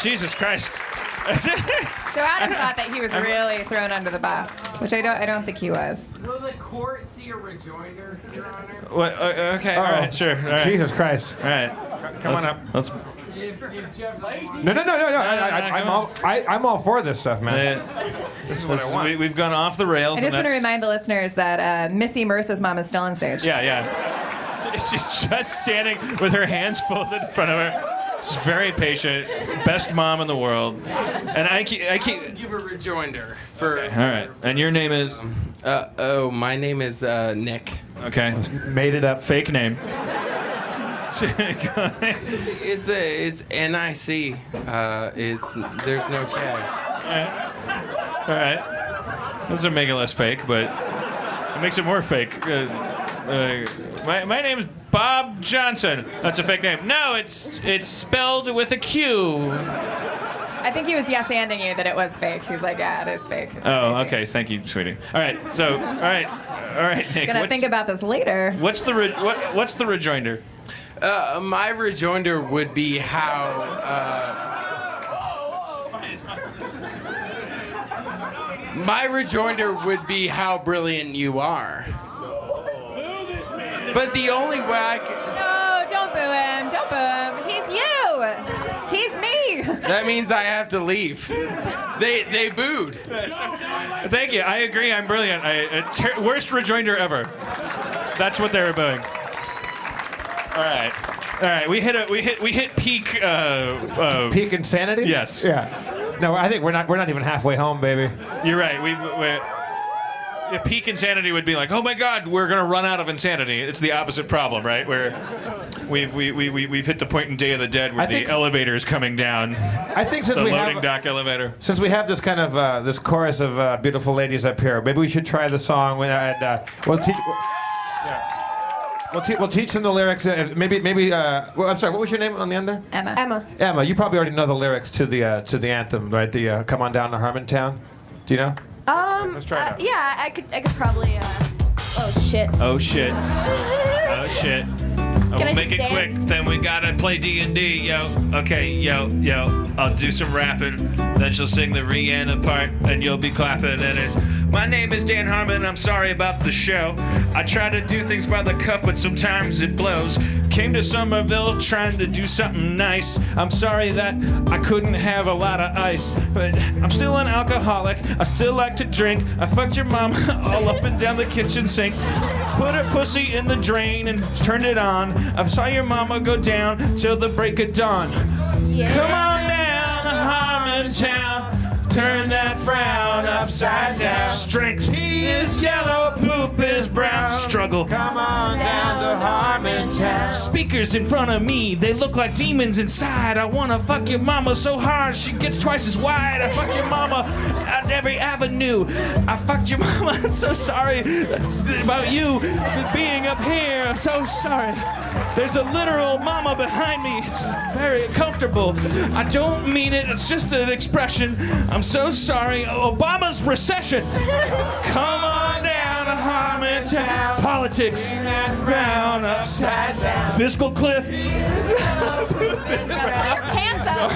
Jesus Christ. So Adam thought that he was really thrown under the bus, which I don't think he was. Will the court see a rejoinder, Your Honor? What? Okay. All right. Sure. All right. Jesus Christ. All right. Come on up. Let's. If Jeff Lake... No. I'm all for this stuff, man. This is what I want. We've gone off the rails. I just want to remind the listeners that Missy Marissa's mom is still on stage. Yeah. She's just standing with her hands folded in front of her. She's very patient. Best mom in the world. And I keep give a rejoinder for. Okay, all right. And your name is? My name is Nick. Okay. Made it up. Fake name. It's NIC. There's no K. All right. Doesn't make it less fake, but it makes it more fake. My name's Bob Johnson. That's a fake name. No, it's spelled with a Q. I think he was yes-anding you that it was fake. He's like, yeah, it is fake. It's oh, amazing. okay. Thank you, sweetie. All right. So, all right, Nick. Gonna think about this later. What's the rejoinder? My rejoinder would be how. My rejoinder would be how brilliant you are. But the only way I could. No, don't boo him. Don't boo him. He's you. He's me. That means I have to leave. They booed. Thank you. I agree. I'm brilliant. Worst rejoinder ever. That's what they were booing. All right. All right, we hit peak. Peak insanity? Yes. Yeah. No, I think we're not even halfway home, baby. You're right. Peak insanity would be like, oh my God, we're gonna run out of insanity. It's the opposite problem, right? Where we've hit the point in Day of the Dead where the elevator is coming down. I think since the we loading have dock elevator. Since we have this kind of this chorus of beautiful ladies up here, maybe we should try the song and we'll teach. We'll teach them the lyrics. Maybe. Well, I'm sorry. What was your name on the end there? Emma. Emma, you probably already know the lyrics to the anthem, right? The "Come on down to Harmontown." Do you know? Let's try it out. Yeah, I could probably. Oh shit. Oh shit. Oh shit. Can I Make just it quick, dance? then we gotta play D&D, yo. Okay, yo. I'll do some rapping, then she'll sing the Rihanna part, and you'll be clapping, and it's... My name is Dan Harmon, I'm sorry about the show. I try to do things by the cuff, but sometimes it blows. Came to Sommerville trying to do something nice. I'm sorry that I couldn't have a lot of ice, but I'm still an alcoholic, I still like to drink. I fucked your mom all up and down the kitchen sink. Put her pussy in the drain and turned it on. I saw your mama go down till the break of dawn. Yeah. Come on down to Harmontown. Turn that frown upside down. Strength is yellow, poop is brown. Struggle. Come on down to Harmontown. Speakers in front of me, they look like demons inside. I wanna fuck your mama so hard she gets twice as wide. I fuck your mama at every avenue. I fucked your mama. I'm so sorry about you being up here. I'm so sorry. There's a literal mama behind me. It's very comfortable. I don't mean it. It's just an expression. I'm so sorry. Obama's recession. Come on down to Harmontown. Politics. Down upside down. Fiscal cliff. Your pants up.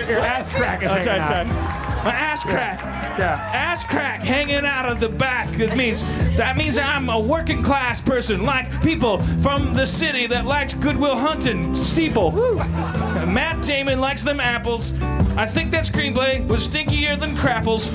Your ass crack is hanging out. My ass crack. Yeah. Ass crack hanging out of the back. That means I'm a working class person, like people from the city that likes Goodwill Hunting steeple. Matt Damon likes them apples. I think that screenplay was stinkier than crapples.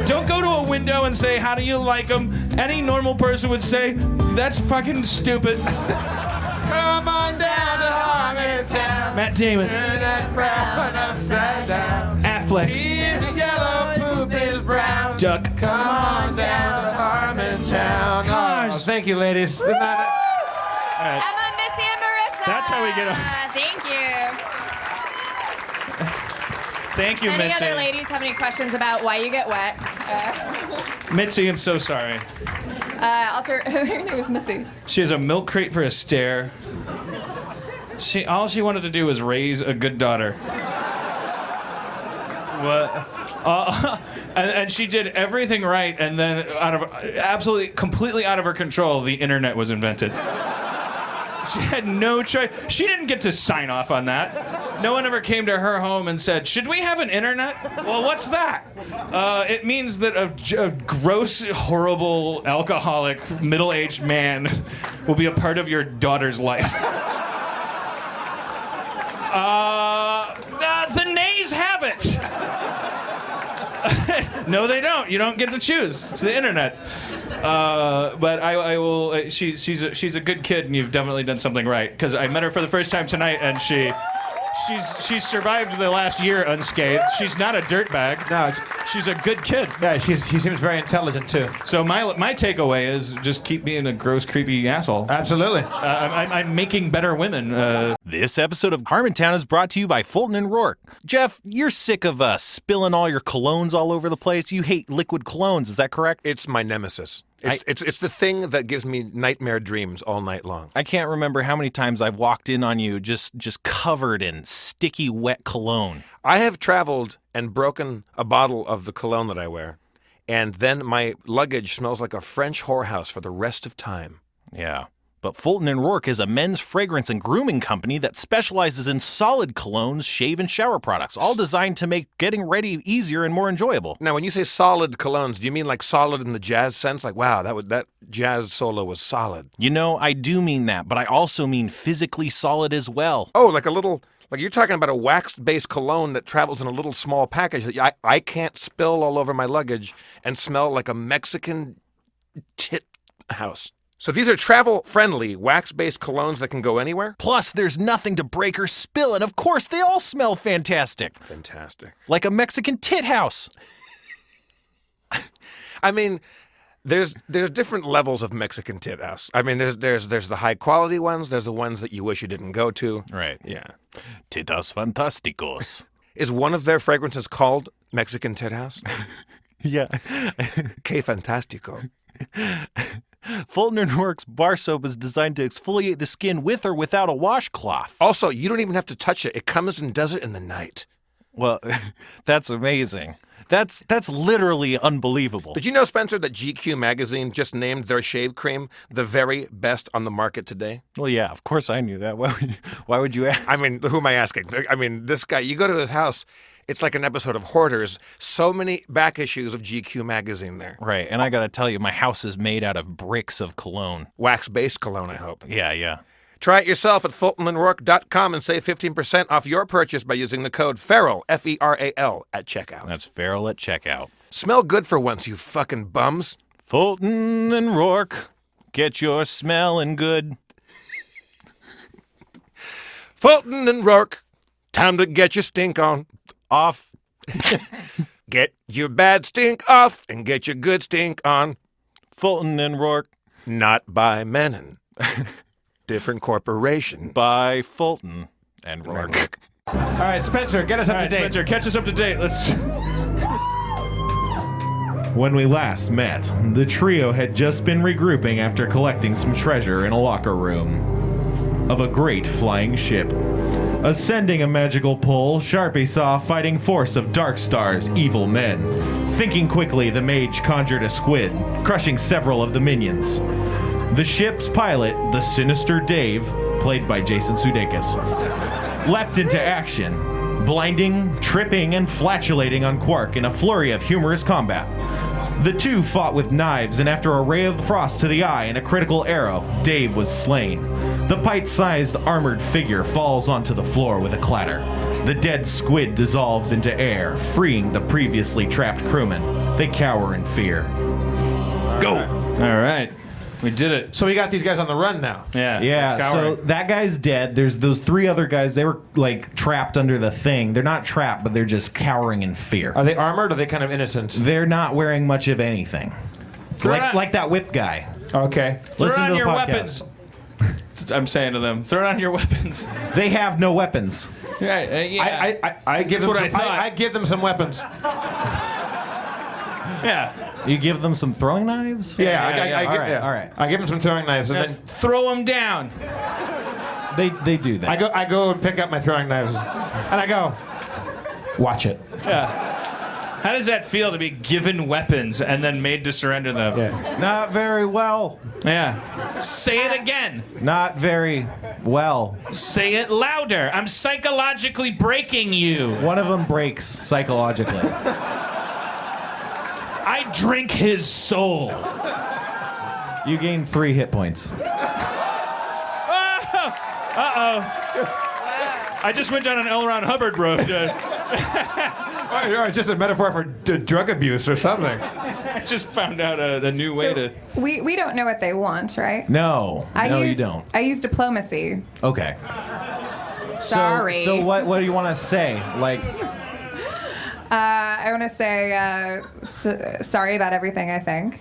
Don't go to a window and say, how do you like them? Any normal person would say, that's fucking stupid. Come on down to Harmontown. Matt Damon. Turn that frown upside down. Affleck. He's yellow, poop is brown. Duck. Come on down to Harmontown. Cars. Oh, thank you, ladies. Good night. All right. Emma, Missy, and Marissa. That's how we get on. Thank you. Thank you, Any Mitzi. other ladies have any questions about why you get wet? Mitzi, I'm so sorry. Also, her name is Missy. She has a milk crate for a stare. All she wanted to do was raise a good daughter. What? And she did everything right, and then completely out of her control, the internet was invented. She had no choice. She didn't get to sign off on that. No one ever came to her home and said, should we have an internet? Well, what's that? It means that a gross, horrible, alcoholic, middle-aged man will be a part of your daughter's life. The nays have it. No, they don't. You don't get to choose. It's the internet. But I will. She's a good kid, and you've definitely done something right. Because I met her for the first time tonight, and she's survived the last year unscathed. She's not a dirtbag. No, she's a good kid. Yeah, she seems very intelligent too. So my takeaway is just keep being a gross, creepy asshole. Absolutely. I'm making better women. This episode of Harmontown is brought to you by Fulton and Rourke. Jeff, you're sick of spilling all your colognes all over the place. You hate liquid colognes, is that correct? It's my nemesis. It's the thing that gives me nightmare dreams all night long. I can't remember how many times I've walked in on you just covered in sticky, wet cologne. I have traveled and broken a bottle of the cologne that I wear, and then my luggage smells like a French whorehouse for the rest of time. Yeah. But Fulton and Rourke is a men's fragrance and grooming company that specializes in solid colognes, shave, and shower products, all designed to make getting ready easier and more enjoyable. Now, when you say solid colognes, do you mean like solid in the jazz sense? Like, wow, that jazz solo was solid. You know, I do mean that, but I also mean physically solid as well. Oh, like you're talking about a wax-based cologne that travels in a little small package that I can't spill all over my luggage and smell like a Mexican tit house. So these are travel-friendly, wax-based colognes that can go anywhere? Plus, there's nothing to break or spill, and of course, they all smell fantastic. Fantastic. Like a Mexican tit house. I mean, there's different levels of Mexican tit house. I mean, there's the high-quality ones. There's the ones that you wish you didn't go to. Right. Yeah. Titas fantásticos. Is one of their fragrances called Mexican tit house? Yeah. Que fantástico. Fulton & Rourke's bar soap is designed to exfoliate the skin with or without a washcloth. Also, you don't even have to touch it. It comes and does it in the night. Well, that's amazing. That's literally unbelievable. Did you know, Spencer, that GQ magazine just named their shave cream the very best on the market today? Well, yeah, of course I knew that. Why would you ask? I mean, who am I asking? I mean, this guy, you go to his house, it's like an episode of Hoarders. So many back issues of GQ magazine there. Right, and I got to tell you, my house is made out of bricks of cologne. Wax-based cologne, I hope. Yeah. Try it yourself at FultonandRourke.com and save 15% off your purchase by using the code FERAL, F-E-R-A-L, at checkout. That's Feral at checkout. Smell good for once, you fucking bums. Fulton and Rourke, get your smelling good. Fulton and Rourke, time to get your stink on. Off. Get your bad stink off and get your good stink on. Fulton and Rourke. Not by Menon. Different corporation. By Fulton and Rourke. All right, Spencer, get us up to date. Spencer, catch us up to date. Let's. When we last met, the trio had just been regrouping after collecting some treasure in a locker room of a great flying ship. Ascending a magical pole, Sharpie saw a fighting force of Darkstar's evil men. Thinking quickly, the mage conjured a squid, crushing several of the minions. The ship's pilot, the sinister Dave, played by Jason Sudeikis, leapt into action, blinding, tripping, and flatulating on Quark in a flurry of humorous combat. The two fought with knives, and after a ray of frost to the eye and a critical arrow, Dave was slain. The pint-sized armored figure falls onto the floor with a clatter. The dead squid dissolves into air, freeing the previously trapped crewmen. They cower in fear. Go! All right. We did it. So we got these guys on the run now. Yeah, so that guy's dead. There's those three other guys. They were, like, trapped under the thing. They're not trapped, but they're just cowering in fear. Are they armored or are they kind of innocent? They're not wearing much of anything. Like that whip guy. Okay. Listen to the your podcast. weapons. I'm saying to them, throw down your weapons. They have no weapons. Yeah. I give That's them what some, I thought. I give them some weapons. Yeah. You give them some throwing knives? All right. I give them some throwing knives and Now then throw them down. They do that. I go and pick up my throwing knives and I go, watch it. Yeah. How does that feel to be given weapons and then made to surrender them? Yeah. Not very well. Yeah. Say it again. Not very well. Say it louder. I'm psychologically breaking you. One of them breaks psychologically. I drink his soul. You gain 3 hit points. Uh-oh. I just went down an L. Ron Hubbard road. It's just a metaphor for drug abuse or something. I just found out a new way to... We don't know what they want, right? No, you don't. I use diplomacy. Okay. Sorry. So what do you want to say? Like, I want to say sorry about everything. I think.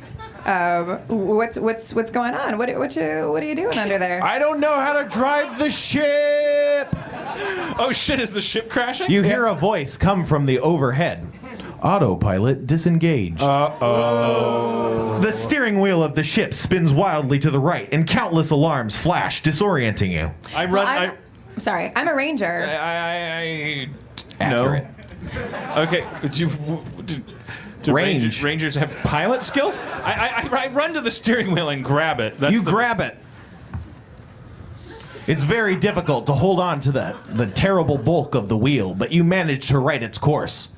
What's going on? What are you doing under there? I don't know how to drive the ship. Oh shit! Is the ship crashing? You hear a voice come from the overhead. Autopilot disengaged. Uh-oh. The steering wheel of the ship spins wildly to the right, and countless alarms flash, disorienting you. I'm sorry. I'm a ranger. Accurate. No. Okay. Do Rangers have pilot skills? I run to the steering wheel and grab it. Grab it. It's very difficult to hold on to the terrible bulk of the wheel, but you manage to right its course.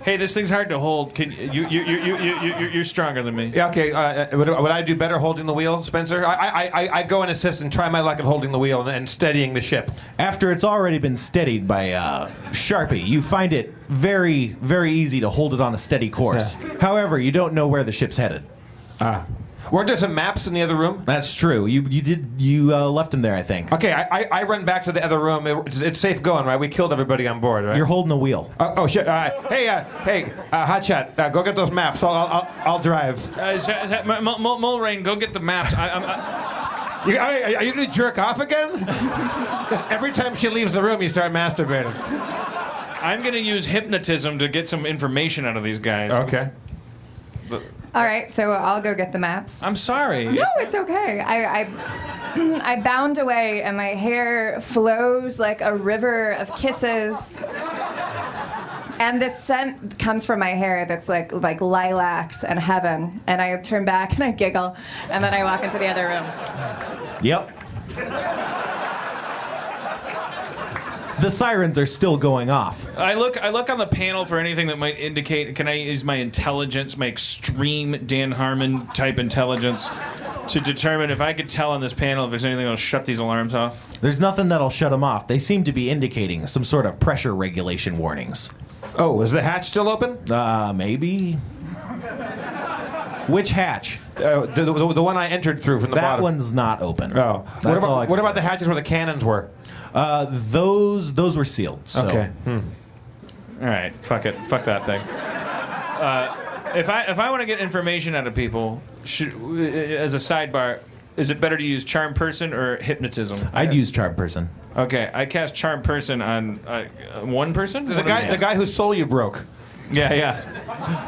Hey, this thing's hard to hold. Can you're stronger than me? Yeah. Okay. Would I do better holding the wheel, Spencer? I go and assist and try my luck at holding the wheel and steadying the ship. After it's already been steadied by Sharpie, you find it very, very easy to hold it on a steady course. Yeah. However, you don't know where the ship's headed. Weren't there some maps in the other room? That's true. You left them there, I think. Okay, I run back to the other room. It's safe going, right? We killed everybody on board, right? You're holding the wheel. Oh shit! Hey, Hotshot, go get those maps. I'll drive. Mulrain, go get the maps. Are you gonna jerk off again? Because every time she leaves the room, you start masturbating. I'm gonna use hypnotism to get some information out of these guys. Okay. All right, so I'll go get the maps. I'm sorry. No, it's okay. I bound away, and my hair flows like a river of kisses. And this scent comes from my hair that's like lilacs and heaven. And I turn back and I giggle, and then I walk into the other room. Yep. The sirens are still going off. I look on the panel for anything that might indicate. Can I use my intelligence, my extreme Dan Harmon type intelligence, to determine if I could tell on this panel if there's anything that'll shut these alarms off? There's nothing that'll shut them off. They seem to be indicating some sort of pressure regulation warnings. Oh, is the hatch still open? Maybe. Which hatch? The one I entered through from the bottom. That one's not open. Oh. What about the hatches where the cannons were? Those were sealed. So. Okay. All right. Fuck it. Fuck that thing. If I want to get information out of people, as a sidebar, is it better to use charm person or hypnotism? I'd use charm person. Okay, I cast charm person on one person. The guy whose soul you broke. Yeah.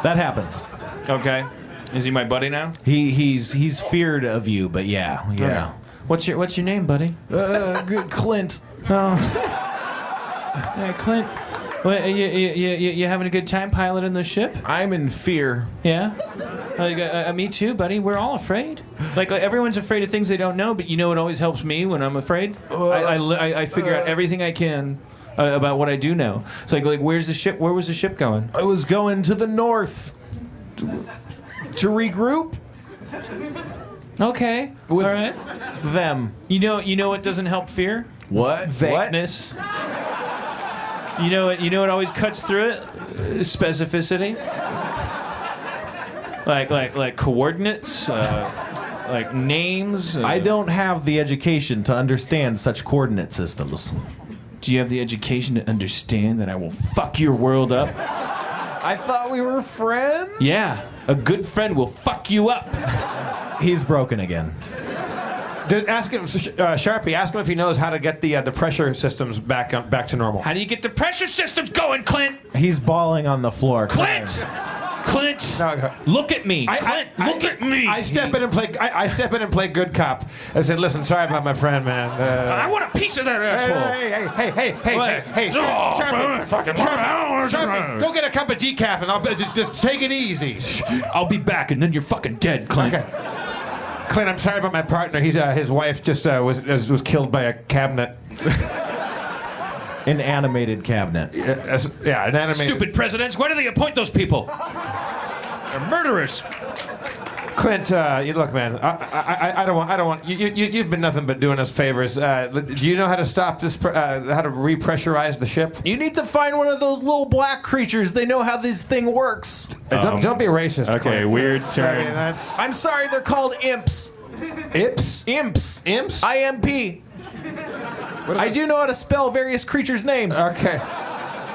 That happens. Okay. Is he my buddy now? He's feared of you, but yeah. Okay. What's your name, buddy? Clint. Oh. Hey, Clint. What, you having a good time piloting the ship? I'm in fear. Yeah? Me too, buddy. We're all afraid. Like everyone's afraid of things they don't know, but you know what always helps me when I'm afraid? I figure out everything I can about what I do know. It's like where's the ship? Where was the ship going? I was going to the north to regroup. Okay. With all right. Them. You know what doesn't help fear? What? Vagueness. What? You know what always cuts through it? Specificity. Like coordinates, like names. I don't have the education to understand such coordinate systems. Do you have the education to understand that I will fuck your world up? I thought we were friends. Yeah, a good friend will fuck you up. He's broken again. Ask him, Sharpie. Ask him if he knows how to get the pressure systems back to normal. How do you get the pressure systems going, Clint? He's bawling on the floor. Clint, No, look at me. Clint, look at me. I step in and play good cop. I said, listen, sorry about my friend, man. I want a piece of that asshole. Hey, Sharpie, go get a cup of decaf and I'll just take it easy. I'll be back, and then you're fucking dead, Clint. Okay. Clint, I'm sorry about my partner. His wife just was killed by a cabinet. An animated cabinet. Yeah, an animated. Stupid presidents. Why do they appoint those people? They're murderers. Clint, look, man. I don't want. You've been nothing but doing us favors. Do you know how to stop this? How to repressurize the ship? You need to find one of those little black creatures. They know how this thing works. Don't be racist. Okay, Clint. weird turn. I mean, I'm sorry. They're called imps. Imps. Imps. IMP. I do know how to spell various creatures' names. Okay.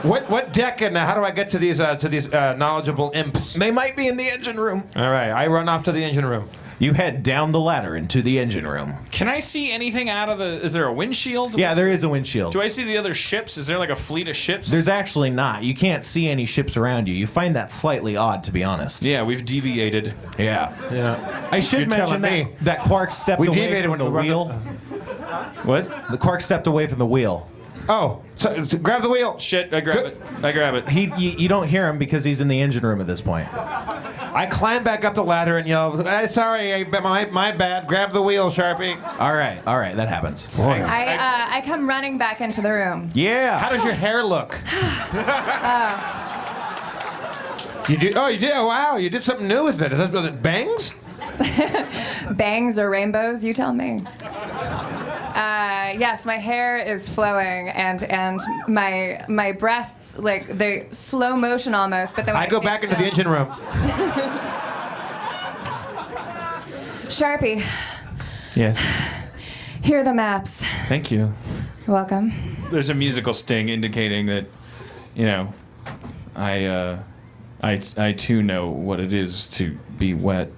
What deck and how do I get to these knowledgeable imps? They might be in the engine room. All right, I run off to the engine room. You head down the ladder into the engine room. Can I see anything out of the... Is there a windshield? Yeah, there is a windshield. Do I see the other ships? Is there like a fleet of ships? There's actually not. You can't see any ships around you. You find that slightly odd, to be honest. Yeah, we've deviated. Yeah. I should You're mention that Quark stepped away from the wheel. What? The Quark stepped away from the wheel. Oh, so grab the wheel. Shit, I grab it. You don't hear him because he's in the engine room at this point. I climb back up the ladder and yell, sorry, my bad. Grab the wheel, Sharpie. All right, that happens. I come running back into the room. Yeah. How does your hair look? You did? Oh, you did? Oh, wow, you did something new with it. Is that bangs? Bangs or rainbows? You tell me. Yes, my hair is flowing and my breasts, like, they slow motion almost, but then when I go back into the engine room. Sharpie, Yes. here are the maps. Thank you. You're welcome. There's a musical sting indicating that, you know, I too know what it is to be wet.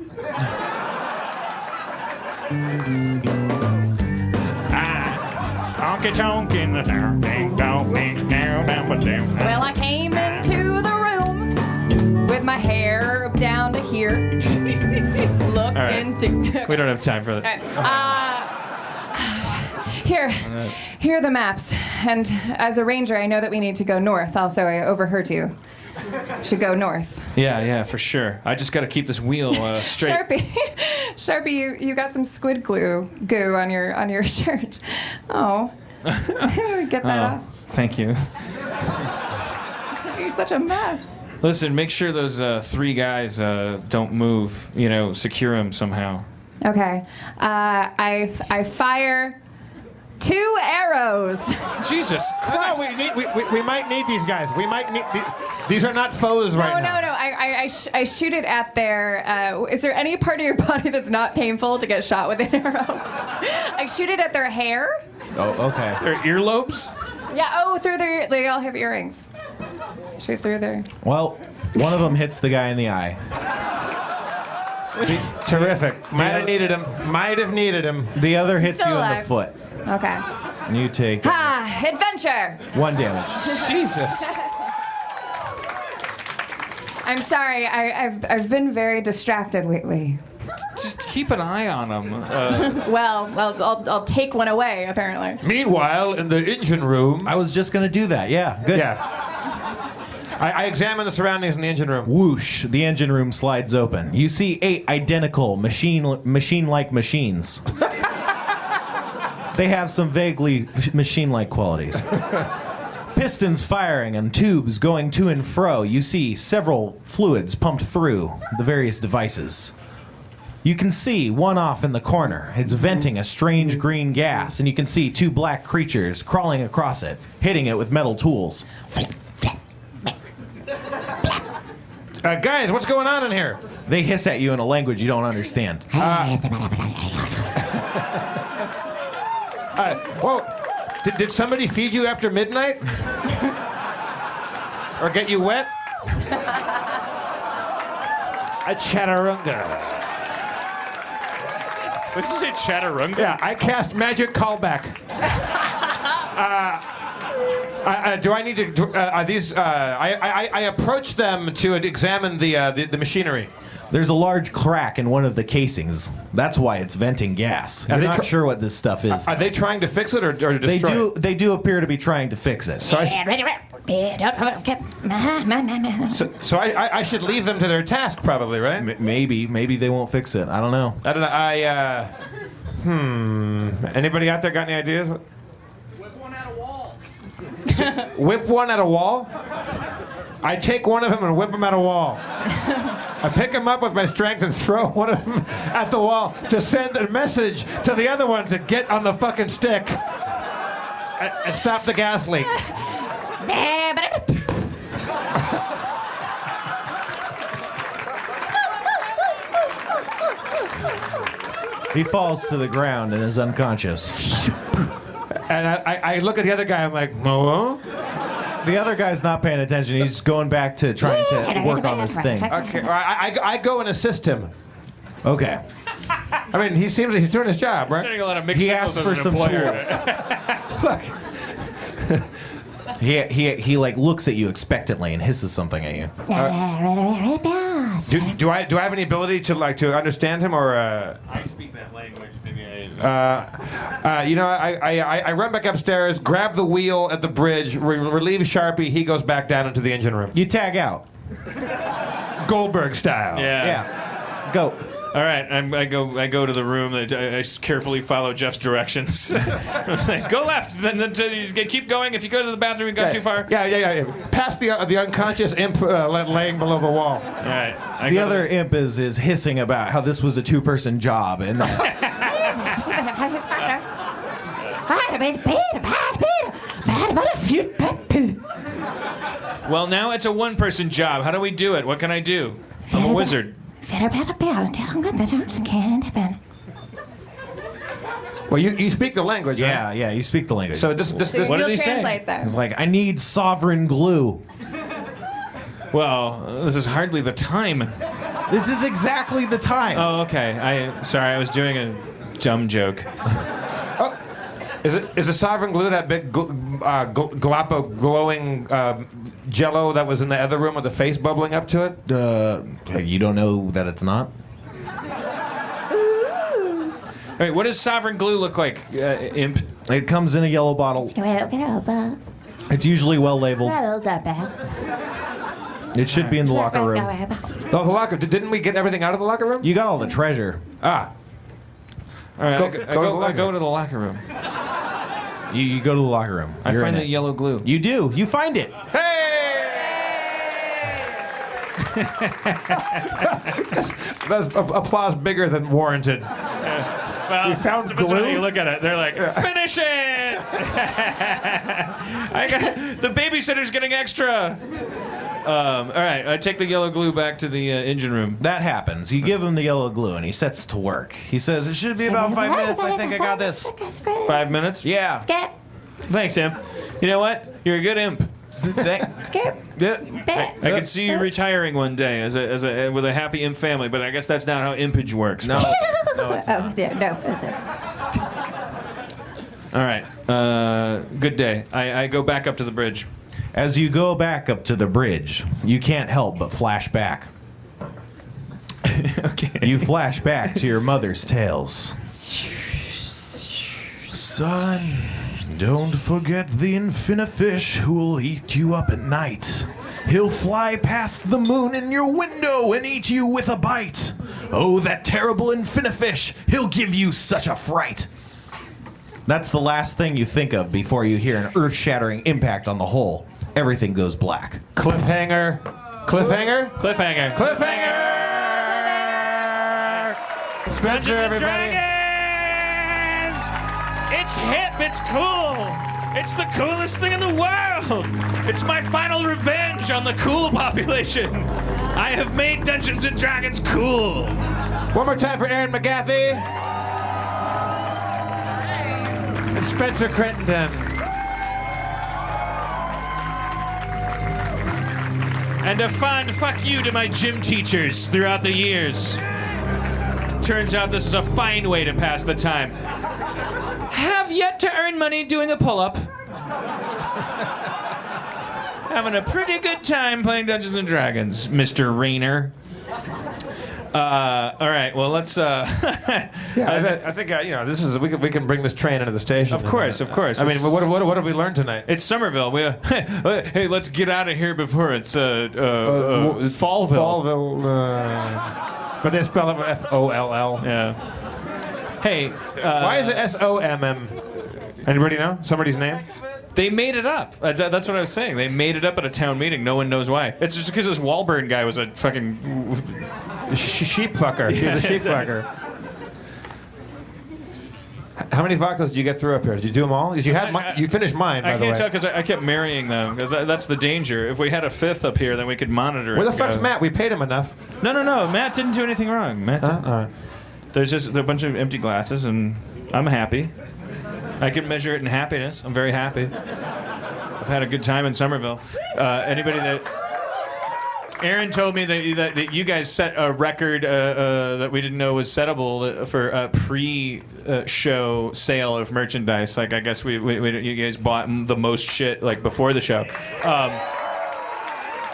Honky tonk in the town, ding dong, ding down, down, down. Well, I came into the room with my hair down to here. Looked All right. into. We don't have time for that. Here are the maps. And as a ranger, I know that we need to go north. Also, I overheard you. Should go north. Yeah, for sure. I just got to keep this wheel straight. Sharpie, you got some squid goo on your shirt. Oh, get that off. Thank you. You're such a mess. Listen, make sure those 3 guys don't move. You know, secure them somehow. Okay, I fire 2 arrows. Jesus Christ. No, we might need these guys. We might need these are not foes right now. No. I shoot it at their. Is there any part of your body that's not painful to get shot with an arrow? I shoot it at their hair. Oh, okay. Their earlobes? Yeah. Through their. They all have earrings. Shoot through their. Well, one of them hits the guy in the eye. Terrific. Might have needed him. The other hits Still you in the alive. foot. Okay. You take Adventure. 1 damage. Jesus. I'm sorry. I've been very distracted lately. Just keep an eye on them. Well, I'll take one away. Apparently. Meanwhile, in the engine room, I was just gonna do that. Yeah, good. Yeah. I examine the surroundings in the engine room. Whoosh! The engine room slides open. You see 8 identical machine-like machines. They have some vaguely machine-like qualities. Pistons firing and tubes going to and fro. You see several fluids pumped through the various devices. You can see one off in the corner. It's venting a strange green gas, and you can see 2 black creatures crawling across it, hitting it with metal tools. Guys, what's going on in here? They hiss at you in a language you don't understand. Whoa. Did somebody feed you after midnight? Or get you wet? A chaturanga. What did you say, chaturanga? Yeah, I cast magic callback. Do I need to? I approach them to examine the machinery. There's a large crack in one of the casings. That's why it's venting gas. I'm not sure what this stuff is. Are they trying to fix it or destroy it? They do appear to be trying to fix it. So I should leave them to their task, probably, right? Maybe they won't fix it. I don't know. Anybody out there got any ideas? Whip one at a wall. Whip one at a wall? I take one of them and whip him at a wall. I pick him up with my strength and throw one of them at the wall to send a message to the other one to get on the fucking stick and stop the gas leak. He falls to the ground and is unconscious. And I look at the other guy, I'm like, no. The other guy's not paying attention. He's going back to trying to work on this thing. Okay, I go and assist him. Okay. I mean, he seems like he's doing his job, right? Sending a lot of mixed He signals asks for as an some employer. tools. He like looks at you expectantly and hisses something at you. Do I have any ability to understand him or? I speak that language. Maybe I run back upstairs, grab the wheel at the bridge, relieve Sharpie. He goes back down into the engine room. You tag out. Goldberg style. Yeah. Go. All right, I go to the room. I carefully follow Jeff's directions. Go left, then you keep going. If you go to the bathroom and go too far. Yeah. Past the unconscious imp laying below the wall. All right. The other imp is hissing about how this was a 2-person job and Well, now it's a 1-person job. How do we do it? What can I do? I'm a wizard. Well, you speak the language, right? Yeah, you speak the language. So this What did he say? It's like, I need sovereign glue. Well, this is hardly the time. This is exactly the time. Oh, okay. Sorry, I was doing a dumb joke. Is the sovereign glue that big Galapagos glowing jello that was in the other room with the face bubbling up to it? You don't know that it's not? All right, what does sovereign glue look like, Imp? It comes in a yellow bottle. It's usually well labeled. It should be in the locker room. Oh, the locker. Didn't we get everything out of the locker room? You got all the treasure. Ah. All right, Go I to the go locker to the locker room. You go to the locker room. I You're find in the it. yellow glue. You do. You find it. That's applause bigger than warranted. Well, we found depends on glue. how you look at it. They're like, finish it! The babysitter's getting extra. All right, I take the yellow glue back to the engine room. That happens. You give him the yellow glue, and he sets to work. He says, it should be about 5 minutes. I think I got this. 5 minutes? Yeah. Thanks, Imp. You know what? You're a good imp. Skip. I could see you retiring one day with a happy imp family, but I guess that's not how impage works. No, it's not. That's it. All right. Good day. I go back up to the bridge. As you go back up to the bridge, you can't help but flash back. Okay. You flash back to your mother's tales. Son, don't forget the infinifish who will eat you up at night. He'll fly past the moon in your window and eat you with a bite. Oh, that terrible infinifish, he'll give you such a fright. That's the last thing you think of before you hear an earth-shattering impact on the hull. Everything goes black. Cliffhanger. Cliffhanger. Cliffhanger. Cliffhanger. Spencer, everybody. Dragons! It's hip. It's cool. It's the coolest thing in the world. It's my final revenge on the cool population. I have made Dungeons and Dragons cool. One more time for Aaron McGathy. And Spencer Crittenden. And a fond fuck you to my gym teachers throughout the years. Turns out this is a fine way to pass the time. Have yet to earn money doing a pull-up. Having a pretty good time playing Dungeons and Dragons, Mr. Rayner. All right, well, let's... I think this is we can bring this train into the station. Of course. I mean, what have we learned tonight? It's Sommerville. Hey, let's get out of here before it's Fallville. Fallville. But they spell it with F-O-L-L. Yeah. Hey, why is it S-O-M-M? Anybody know somebody's name? They made it up. That's what I was saying. They made it up at a town meeting. No one knows why. It's just because this Wahlberg guy was a fucking sheep fucker. He was a sheep fucker. How many vodkas did you get through up here? Did you do them all? You finished mine, by the way. I can't tell because I kept marrying them. That's the danger. If we had a fifth up here, then we could monitor it. Where the fuck's Matt? We paid him enough. No. Matt didn't do anything wrong. There's just a bunch of empty glasses, and I'm happy. I can measure it in happiness. I'm very happy. I've had a good time in Sommerville. Anybody that... Aaron told me that you guys set a record that we didn't know was settable for a pre-show sale of merchandise. Like, I guess you guys bought the most shit, like, before the show.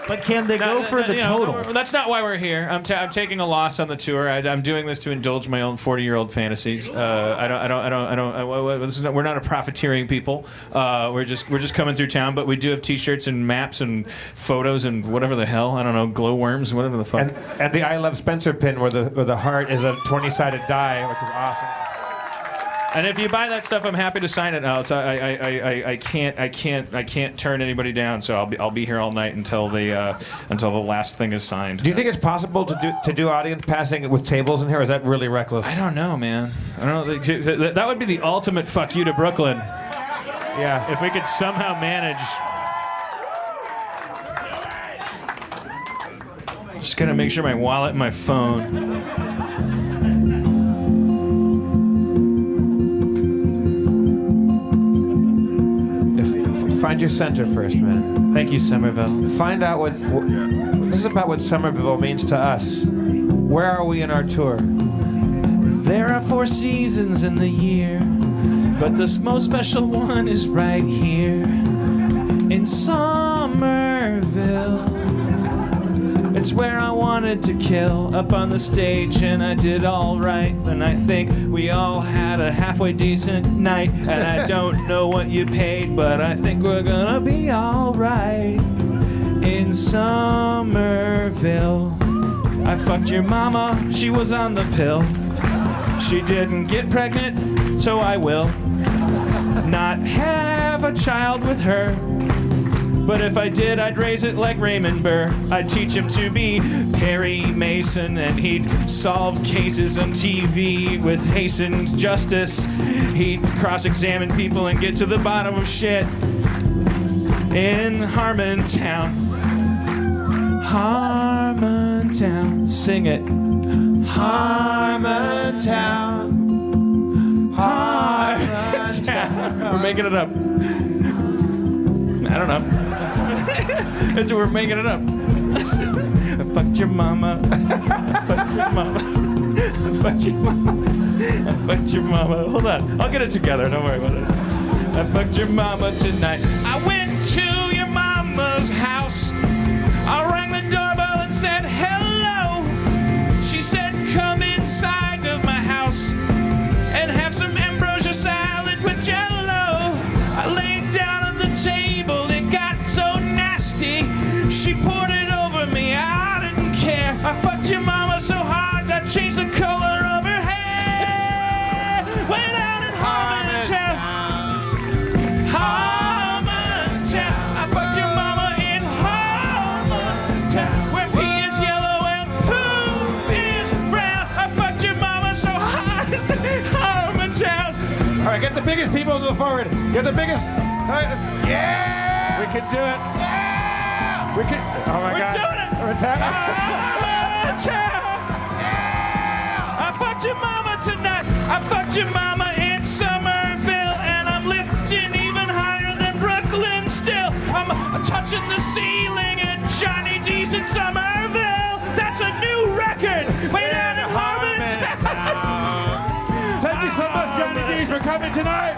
But can they go for the total? That's not why we're here. I'm taking a loss on the tour. I'm doing this to indulge my own 40-year-old fantasies. We're not a profiteering people. We're just coming through town, but we do have T-shirts and maps and photos and whatever the hell. I don't know, glowworms, whatever the fuck. And the I Love Spencer pin where the heart is a 20-sided die, which is awesome. And if you buy that stuff, I'm happy to sign it now. So I can't turn anybody down. So I'll be here all night until the last thing is signed. Do you think it's possible to do audience passing with tables in here? Or is that really reckless? I don't know, man. I don't know. That would be the ultimate fuck you to Brooklyn. Yeah. If we could somehow manage. Just gotta make sure my wallet and my phone. Find your center first, man. Thank you, Sommerville. Find out what this is about. What Sommerville means to us. Where are we in our tour? There are 4 seasons in the year, but the most special one is right here in Sommerville. It's where I wanted to kill, up on the stage, and I did all right. And I think we all had a halfway decent night. And I don't know what you paid, but I think we're gonna be all right in Sommerville. I fucked your mama, she was on the pill. She didn't get pregnant, so I will not have a child with her. But if I did, I'd raise it like Raymond Burr. I'd teach him to be Perry Mason, and he'd solve cases on TV with hastened justice. He'd cross-examine people and get to the bottom of shit in Harmontown. Harmontown, sing it. Harmontown. Harmontown. We're making it up. I don't know. We're making it up. I fucked your mama. I fucked your mama. I fucked your mama. I fucked your mama. Hold on. I'll get it together. Don't worry about it. I fucked your mama tonight. I went to your mama's house. I rang the doorbell and said hello. She said, come inside of my house and have some ambrosia salad with jello. I laid down on the table, it got so nasty. She poured it over me, I didn't care. I fucked your mama so hard, I changed the color of her hair. Went out in Harmontown. Harmontown. I fucked your mama in Harmontown, where pee is yellow and poo is brown. I fucked your mama so hard in Harmontown. All right, get the biggest people to the forward. Get the biggest. Yeah! We can do it. Yeah! We can. Oh my God. We're doing it. We're attacking. I fucked your mama tonight. I fucked your mama in Sommerville, and I'm lifting even higher than Brooklyn still. I'm touching the ceiling in Johnny D's in Sommerville. That's a new record. Way down in Harmontown. Thank you so much, Johnny D's, for coming tonight.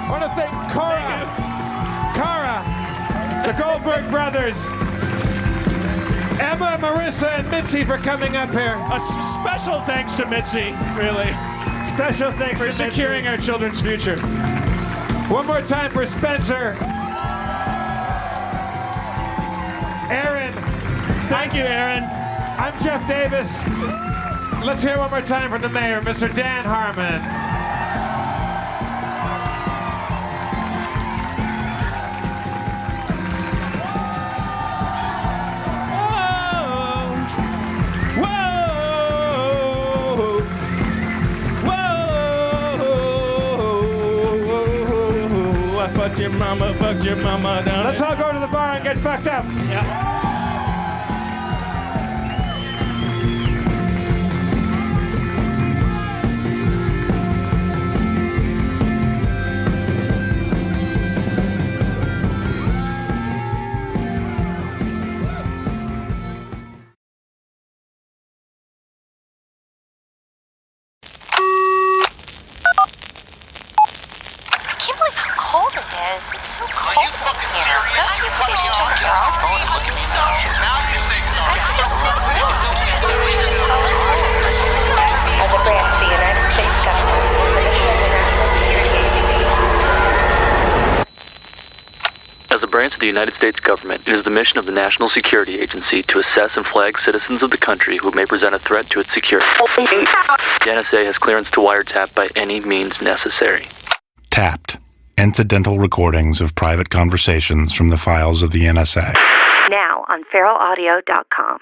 I want to thank Cara, the Goldberg brothers, Emma, Marissa, and Mitzi for coming up here. A special thanks to Mitzi, really. Special thanks for to securing Mitzi. our children's future. One more time for Spencer. Aaron. Thank you, Aaron. I'm Jeff Davis. Let's hear one more time from the mayor, Mr. Dan Harmon. Fuck your mama down. Let's all go to the bar and get fucked up. Yeah. It's so cold in here. Don't you think you took your phone and look at me now? I think it's so rude. You're so As a branch of the United States government, it is the mission of the National Security Agency to assess and flag citizens of the country who may present a threat to its security. The NSA has clearance to wiretap by any means necessary. Tapped. Incidental recordings of private conversations from the files of the NSA. Now on feralaudio.com.